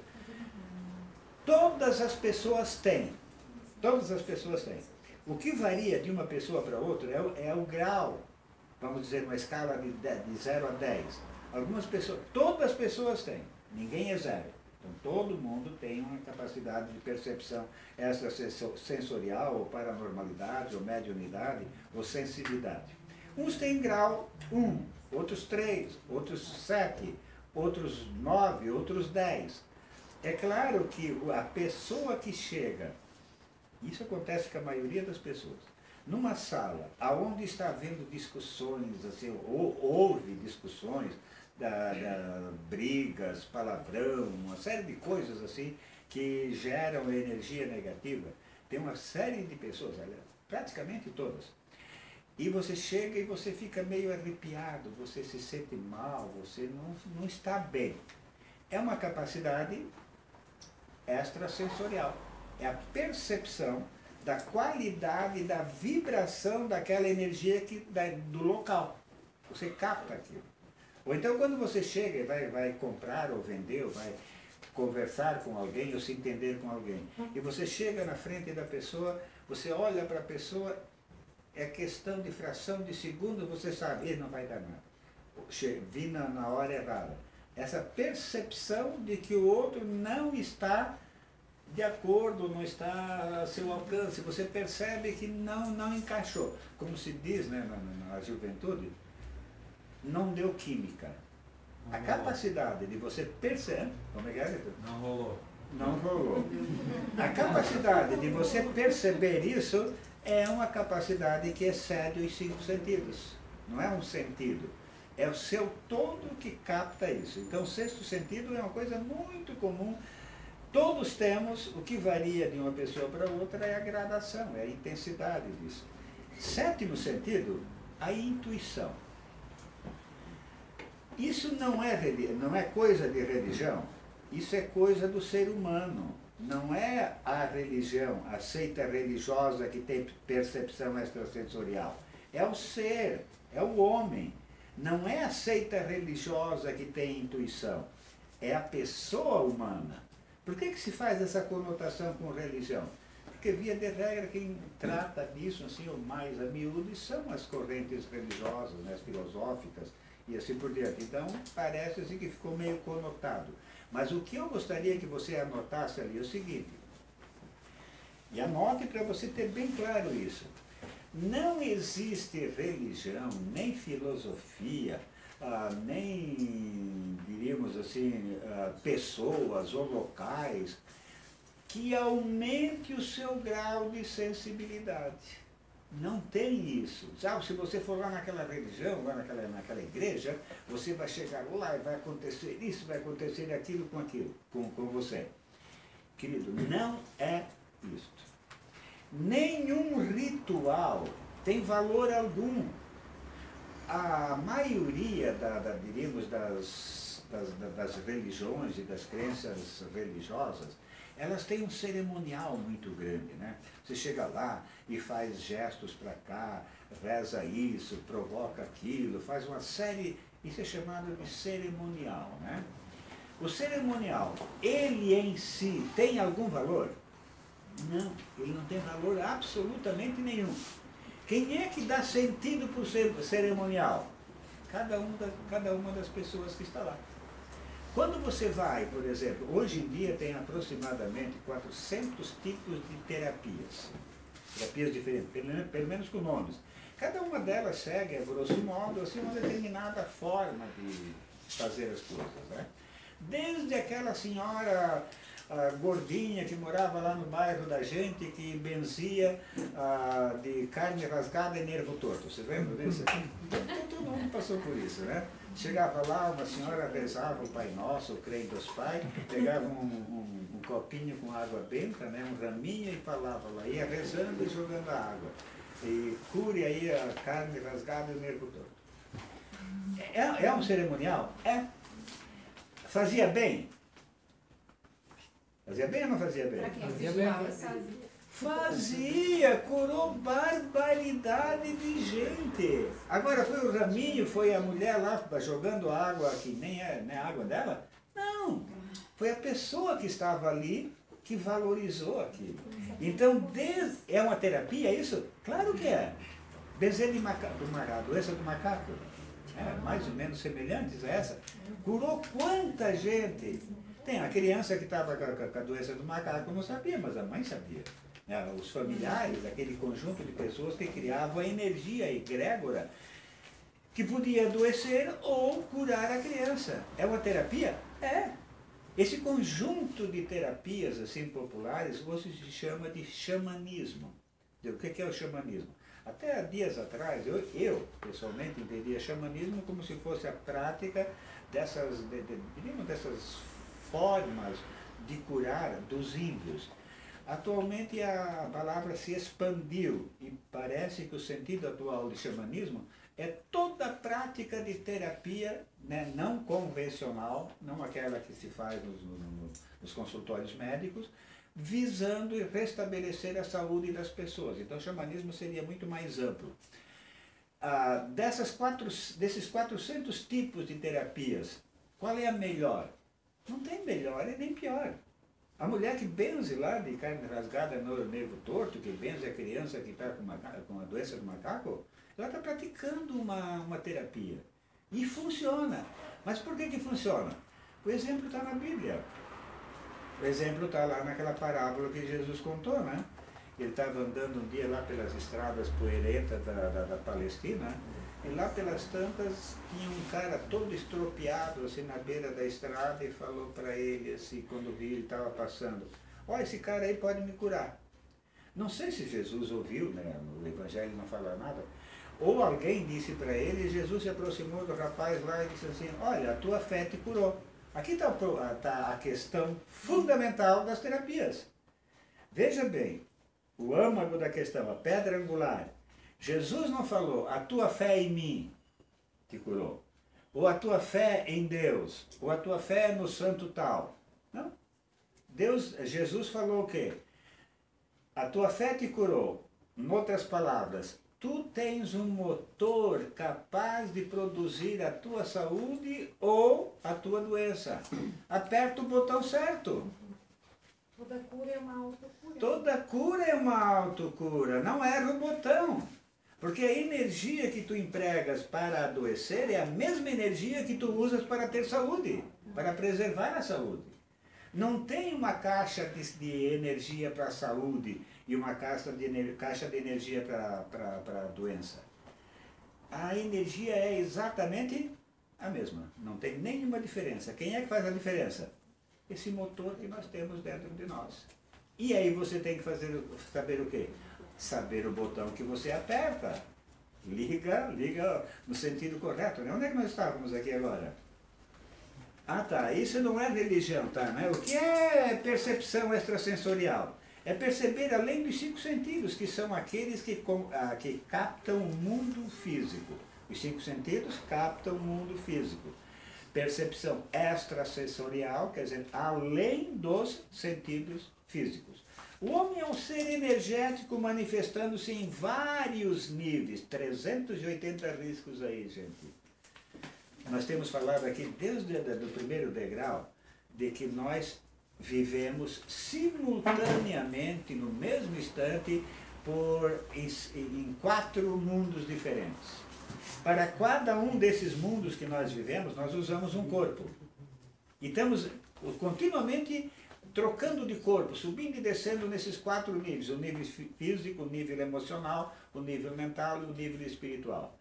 Todas as pessoas têm. Todas as pessoas têm. O que varia de uma pessoa para outra é o grau, vamos dizer, uma escala de 0 a 10. Algumas pessoas, todas as pessoas têm, ninguém é zero. Então, todo mundo tem uma capacidade de percepção extrasensorial, ou paranormalidade, ou mediunidade, ou sensibilidade. Uns têm grau 1, outros 3, outros 7, outros 9, outros 10. É claro que a pessoa que chega, isso acontece com a maioria das pessoas, numa sala onde está havendo discussões, assim, ou houve discussões, brigas, palavrão, uma série de coisas assim que geram energia negativa. Tem uma série de pessoas, praticamente todas. E você chega e você fica meio arrepiado, você se sente mal, você não está bem. É uma capacidade extrasensorial. É a percepção da qualidade, da vibração daquela energia do local. Você capta aquilo. Ou então quando você chega e vai comprar ou vender, ou vai conversar com alguém ou se entender com alguém, e você chega na frente da pessoa, você olha para a pessoa, é questão de fração de segundo, você sabe, ele não vai dar nada. Vi na hora errada. Essa percepção de que o outro não está de acordo, não está a seu alcance, você percebe que não encaixou. Como se diz, né, na juventude, não deu química. A capacidade de você perceber... Como é que é? Não rolou. Não rolou. A capacidade de você perceber isso é uma capacidade que excede os 5 sentidos. Não é um sentido. É o seu todo que capta isso. Então, o 6º sentido é uma coisa muito comum. Todos temos, o que varia de uma pessoa para outra é a gradação, é a intensidade disso. 7º sentido a intuição. Isso não é coisa de religião, isso é coisa do ser humano. Não é a religião, a seita religiosa que tem percepção extrasensorial. É o ser, é o homem. Não é a seita religiosa que tem intuição, é a pessoa humana. Por que se faz essa conotação com religião? Porque, via de regra, quem trata disso assim, ou mais a miúdo são as correntes religiosas, né, as filosóficas, e assim por diante. Então, parece assim que ficou meio conotado. Mas o que eu gostaria que você anotasse ali é o seguinte, e anote para você ter bem claro isso. Não existe religião, nem filosofia, nem, diríamos assim, pessoas ou locais que aumente o seu grau de sensibilidade. Não tem isso. Sabe, se você for lá naquela religião, lá naquela igreja, você vai chegar lá e vai acontecer isso, vai acontecer aquilo, com você. Querido, não é isto. Nenhum ritual tem valor algum. A maioria, diríamos, das religiões e das crenças religiosas, elas têm um cerimonial muito grande, né? Você chega lá e faz gestos para cá, reza isso, provoca aquilo, faz uma série, isso é chamado de cerimonial, né? O cerimonial, ele em si tem algum valor? Não, ele não tem valor absolutamente nenhum. Quem é que dá sentido para o cerimonial? Cada uma das pessoas que está lá. Quando você vai, por exemplo, hoje em dia tem aproximadamente 400 tipos de terapias diferentes, pelo menos com nomes. Cada uma delas segue, a grosso modo, assim, uma determinada forma de fazer as coisas, né? Desde aquela senhora gordinha que morava lá no bairro da gente, que benzia de carne rasgada e nervo torto. Você lembra disso? Todo mundo passou por isso, né? Chegava lá, uma senhora rezava o Pai Nosso, o Creio dos Pais, pegava um copinho com água benta, né, um raminho, e falava lá, ia rezando e jogando a água. E cure aí a carne rasgada e o nervo torto. É um cerimonial? É. Fazia bem? Fazia bem ou não fazia bem? Fazia bem. Fazia, curou barbaridade de gente. Agora foi o raminho, foi a mulher lá jogando água que nem é a água dela? Não, foi a pessoa que estava ali que valorizou aquilo. Então, é uma terapia isso? Claro que é. Benzer de doença do macaco, mais ou menos semelhantes a essa. Curou quanta gente? Tem a criança que estava com a doença do macaco, não sabia, mas a mãe sabia. Os familiares, aquele conjunto de pessoas que criavam a energia egrégora que podia adoecer ou curar a criança. É uma terapia? É. Esse conjunto de terapias assim populares hoje se chama de xamanismo. O que é o xamanismo? Até dias atrás, eu pessoalmente entendia xamanismo como se fosse a prática dessas formas de curar dos índios. Atualmente a palavra se expandiu e parece que o sentido atual de xamanismo é toda a prática de terapia, né, não convencional, não aquela que se faz nos consultórios médicos, visando restabelecer a saúde das pessoas. Então o xamanismo seria muito mais amplo. Desses 400 tipos de terapias, qual é a melhor? Não tem melhor e nem pior. A mulher que benze lá de carne rasgada no nervo torto, que benze a criança que está com a doença do macaco, ela está praticando uma terapia. E funciona. Mas por que funciona? O exemplo está na Bíblia. O exemplo está lá naquela parábola que Jesus contou, né? Ele estava andando um dia lá pelas estradas poeirentas da Palestina, e lá pelas tantas tinha um cara todo estropiado assim na beira da estrada e falou para ele assim, quando viu ele estava passando, olha, esse cara aí pode me curar. Não sei se Jesus ouviu, né? O Evangelho não fala nada, ou alguém disse para ele, Jesus se aproximou do rapaz lá e disse assim, olha, a tua fé te curou. Aqui está a questão fundamental das terapias. Veja bem, o âmago da questão, a pedra angular. Jesus não falou, a tua fé em mim te curou. Ou a tua fé em Deus. Ou a tua fé no santo tal. Não. Jesus falou o quê? A tua fé te curou. Em outras palavras, tu tens um motor capaz de produzir a tua saúde ou a tua doença. Aperta o botão certo. Toda cura é uma autocura. Toda cura é uma autocura. Não erra o botão. Porque a energia que tu empregas para adoecer é a mesma energia que tu usas para ter saúde, para preservar a saúde. Não tem uma caixa de energia para a saúde e uma caixa de energia para a doença. A energia é exatamente a mesma, não tem nenhuma diferença. Quem é que faz a diferença? Esse motor que nós temos dentro de nós. E aí você tem que saber o quê? Saber o botão que você aperta. Liga no sentido correto, né? Onde é que nós estávamos aqui agora? Ah tá, isso não é religião, tá? Né? O que é percepção extrasensorial? É perceber além dos 5 sentidos, que são aqueles que captam o mundo físico. Os 5 sentidos captam o mundo físico. Percepção extrasensorial, quer dizer, além dos sentidos físicos. O homem é um ser energético manifestando-se em vários níveis, 380 riscos aí, gente. Nós temos falado aqui desde o primeiro degrau de que nós vivemos simultaneamente, no mesmo instante, em 4 mundos diferentes. Para cada um desses mundos que nós vivemos, nós usamos um corpo. E estamos continuamente trocando de corpo, subindo e descendo nesses 4 níveis, o nível físico, o nível emocional, o nível mental e o nível espiritual.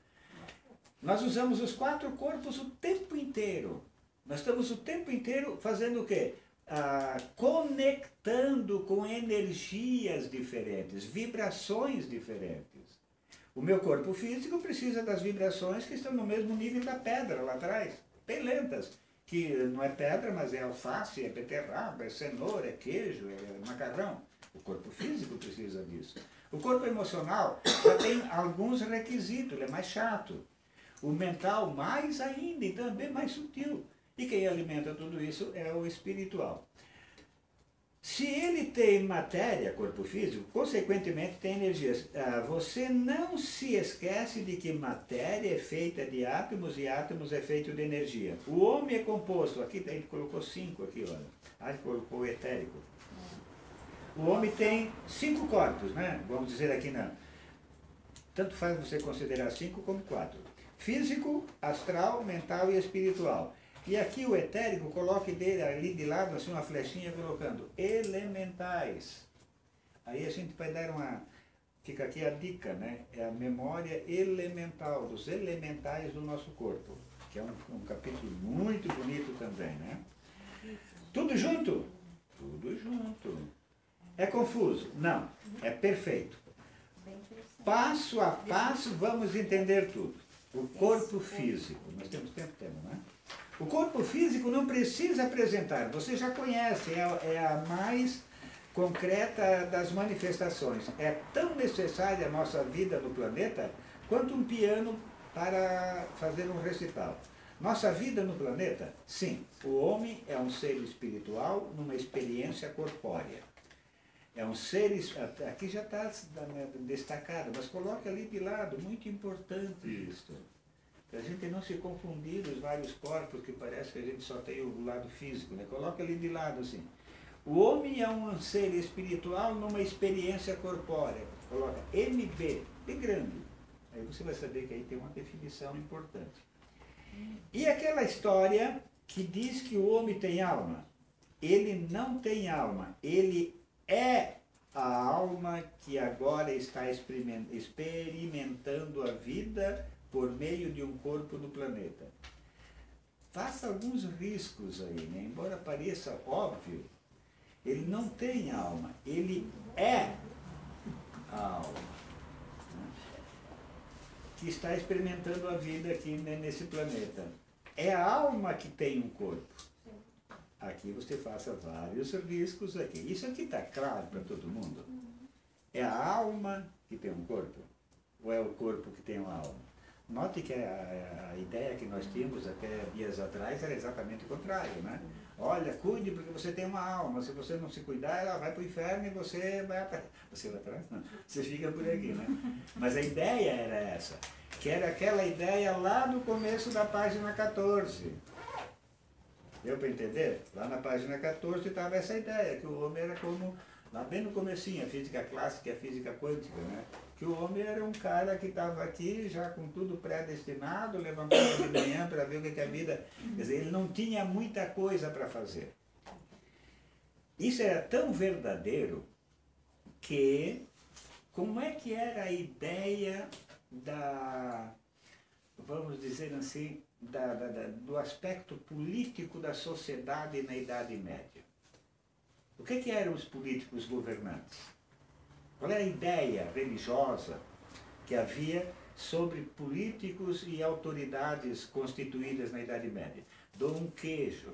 Nós usamos os 4 corpos o tempo inteiro. Nós estamos o tempo inteiro fazendo o quê? Conectando com energias diferentes, vibrações diferentes. O meu corpo físico precisa das vibrações que estão no mesmo nível da pedra lá atrás, bem lentas. Que não é pedra, mas é alface, é beterraba, é cenoura, é queijo, é macarrão. O corpo físico precisa disso. O corpo emocional já tem alguns requisitos, ele é mais chato. O mental mais ainda, e também mais sutil. E quem alimenta tudo isso é o espiritual. Se ele tem matéria, corpo físico, consequentemente tem energias. Você não se esquece de que matéria é feita de átomos e átomos é feito de energia. O homem é composto, aqui a gente colocou 5 aqui, olha. A gente colocou o etérico. O homem tem 5 corpos, né? Vamos dizer aqui não. Tanto faz você considerar 5 como 4. Físico, astral, mental e espiritual. E aqui o etérico, coloque dele ali de lado, assim, uma flechinha colocando elementais. Aí a gente vai dar fica aqui a dica, né? É a memória elemental, dos elementais do nosso corpo. Que é um capítulo muito bonito também, né? Tudo junto? Tudo junto. É confuso? Não. É perfeito. Passo a passo vamos entender tudo. O corpo físico. Nós temos tempo, né? O corpo físico não precisa apresentar, você já conhece, é a mais concreta das manifestações. É tão necessária a nossa vida no planeta quanto um piano para fazer um recital. Nossa vida no planeta, sim, o homem é um ser espiritual numa experiência corpórea. É um ser, aqui já está destacado, mas coloque ali de lado, muito importante isso. Para a gente não se confundir os vários corpos, que parece que a gente só tem o lado físico, né? Coloca ali de lado assim. O homem é um ser espiritual numa experiência corpórea. Coloca MB, bem grande. Aí você vai saber que aí tem uma definição importante. E aquela história que diz que o homem tem alma. Ele não tem alma, ele é a alma que agora está experimentando a vida por meio de um corpo no planeta. Faça alguns riscos aí, né? Embora pareça óbvio, ele não tem alma, ele é a alma, né? Que está experimentando a vida aqui, né, nesse planeta. É a alma que tem um corpo. Aqui você faça vários riscos aqui. Isso aqui está claro para todo mundo? É a alma que tem um corpo. ou é o corpo que tem uma alma? Note que a ideia que nós tínhamos até dias atrás era exatamente o contrário, né? Olha, cuide porque você tem uma alma, se você não se cuidar, ela vai para o inferno e você vai atrás. Você vai atrás? Não. Você fica por aqui, né? Mas a ideia era essa, que era aquela ideia lá no começo da página 14. Deu para entender? Lá na página 14 estava essa ideia, que o homem era como, lá bem no comecinho, a física clássica e a física quântica, né? Que o homem era um cara que estava aqui já com tudo predestinado, levantava de manhã para ver o que a vida... Quer dizer, ele não tinha muita coisa para fazer. Isso era tão verdadeiro que... Como é que era a ideia da... Vamos dizer assim, do aspecto político da sociedade na Idade Média? O que eram os políticos governantes? Qual era a ideia religiosa que havia sobre políticos e autoridades constituídas na Idade Média? Dom Queijo.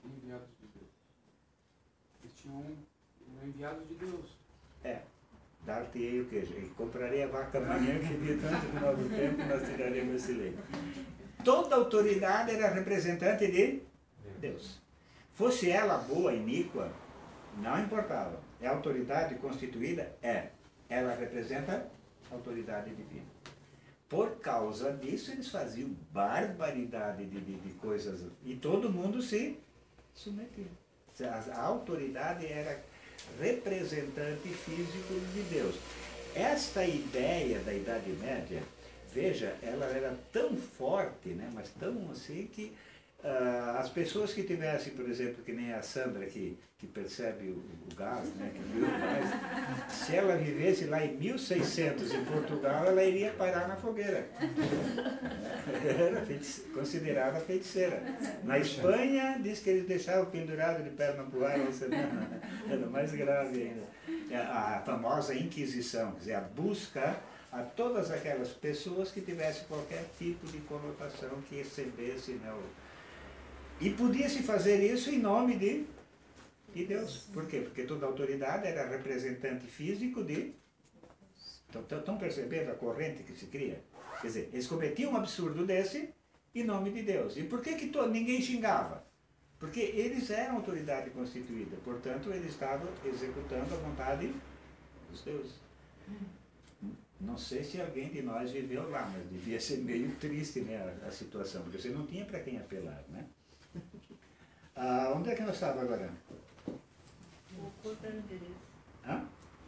Enviados de Deus. Eles tinham enviados de Deus. Dar-te-ei o queijo. E comprarei a vaca amanhã, que de tanto que nós tempo nós tiraremos esse leite. Toda autoridade era representante de Deus. Fosse ela boa, iníqua, não importava. É autoridade constituída? É. Ela representa a autoridade divina. Por causa disso, eles faziam barbaridade de coisas. E todo mundo se submetia. A autoridade era representante físico de Deus. Esta ideia da Idade Média, veja, ela era tão forte, né, mas tão assim que as pessoas que tivessem, por exemplo, que nem a Sandra, que percebe o gás, né, que viu o gás, se ela vivesse lá em 1600 em Portugal, ela iria parar na fogueira. Era considerada feiticeira. Na Espanha, diz que eles deixavam pendurado de perna para o ar uma semana. Era mais grave ainda. A famosa Inquisição, quer dizer, a busca a todas aquelas pessoas que tivessem qualquer tipo de conotação que excedesse, né, e podia-se fazer isso em nome de Deus. Por quê? Porque toda autoridade era representante físico de... Estão percebendo a corrente que se cria? Quer dizer, eles cometiam um absurdo desse em nome de Deus. E por que ninguém xingava? Porque eles eram autoridade constituída, portanto eles estavam executando a vontade dos deuses. Não sei se alguém de nós viveu lá, mas devia ser meio triste, né, a situação, porque você não tinha para quem apelar, né? Onde é que nós estávamos agora? O corpo é o endereço. Hã?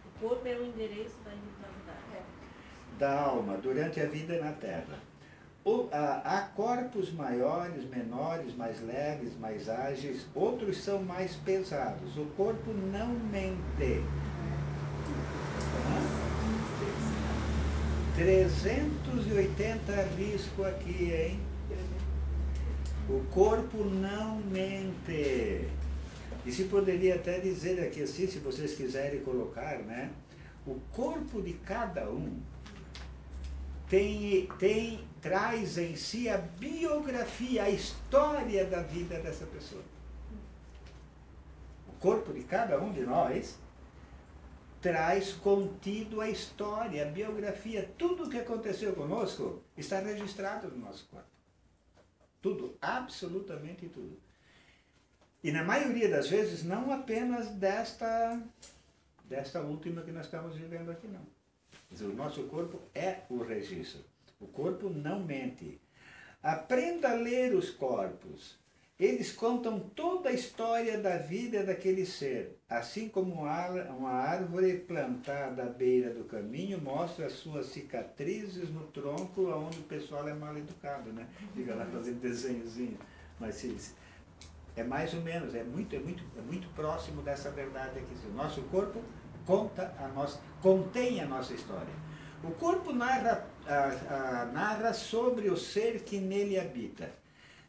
O corpo é o endereço da individualidade. Da alma, durante a vida na Terra. Há corpos maiores, menores, mais leves, mais ágeis, outros são mais pesados. O corpo não mente. 380 risco aqui, hein? O corpo não mente. E se poderia até dizer aqui assim, se vocês quiserem colocar, né? O corpo de cada um traz em si a biografia, a história da vida dessa pessoa. O corpo de cada um de nós traz contido a história, a biografia, tudo o que aconteceu conosco está registrado no nosso corpo. Tudo, absolutamente tudo. E na maioria das vezes, não apenas desta última que nós estamos vivendo aqui, não. Quer dizer, o nosso corpo é o registro. O corpo não mente. Aprenda a ler os corpos. Eles contam toda a história da vida daquele ser, assim como uma árvore plantada à beira do caminho mostra as suas cicatrizes no tronco, onde o pessoal é mal educado, né? Fica lá fazendo desenhozinho. Mas é mais ou menos, é muito próximo dessa verdade aqui. O nosso corpo contém a nossa história. O corpo narra sobre o ser que nele habita.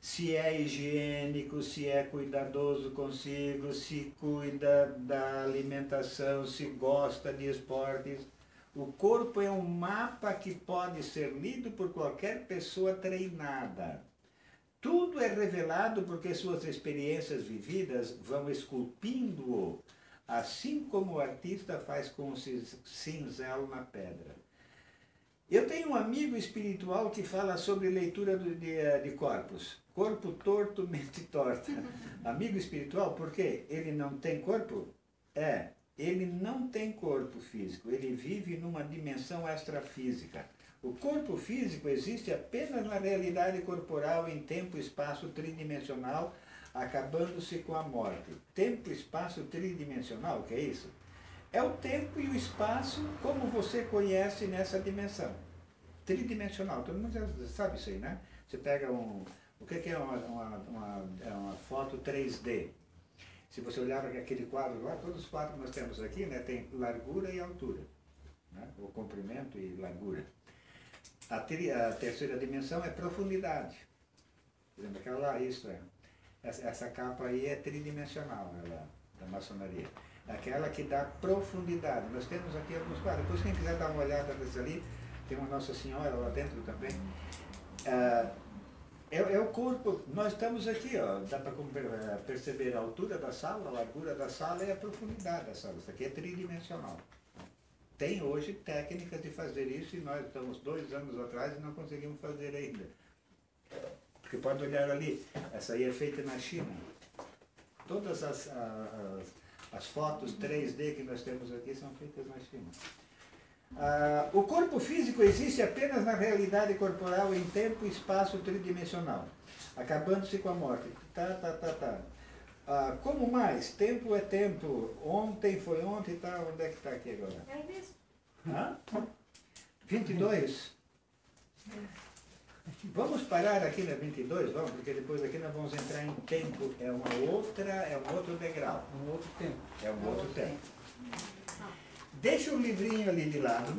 Se é higiênico, se é cuidadoso consigo, se cuida da alimentação, se gosta de esportes. O corpo é um mapa que pode ser lido por qualquer pessoa treinada. Tudo é revelado porque suas experiências vividas vão esculpindo-o, assim como o artista faz com o cinzel na pedra. Eu tenho um amigo espiritual que fala sobre leitura de corpos. Corpo torto, mente torta. Amigo espiritual, por quê? Ele não tem corpo? Ele não tem corpo físico. Ele vive numa dimensão extrafísica. O corpo físico existe apenas na realidade corporal em tempo e espaço tridimensional, acabando-se com a morte. Tempo e espaço tridimensional, o que é isso? É o tempo e o espaço como você conhece nessa dimensão. Tridimensional, todo mundo já sabe isso aí, né? Você pega o que é uma foto 3D? Se você olhar para aquele quadro lá, todos os quadros que nós temos aqui, né, tem largura e altura, né? O comprimento e largura. A terceira dimensão é profundidade. Por exemplo, aquela lá, isso é. Essa capa aí é tridimensional, ela, da maçonaria. Aquela que dá profundidade. Nós temos aqui alguns quadros. Depois, quem quiser dar uma olhada nesse ali, tem uma Nossa Senhora lá dentro também. É o corpo. Nós estamos aqui, ó, dá para perceber a altura da sala, a largura da sala e a profundidade da sala. Isso aqui é tridimensional. Tem hoje técnicas de fazer isso e nós estamos 2 anos atrás e não conseguimos fazer ainda. Porque pode olhar ali, essa aí é feita na China. Todas as fotos 3D que nós temos aqui são feitas na China. O corpo físico existe apenas na realidade corporal em tempo e espaço tridimensional, acabando-se com a morte. Como mais? Tempo é tempo. Ontem foi ontem, tá? Onde é que está aqui agora? É aí mesmo. 22? Vamos parar aqui na 22, vamos, porque depois aqui nós vamos entrar em tempo. É um outro degrau. Um outro tempo. É um outro tempo. Deixa o livrinho ali de lado.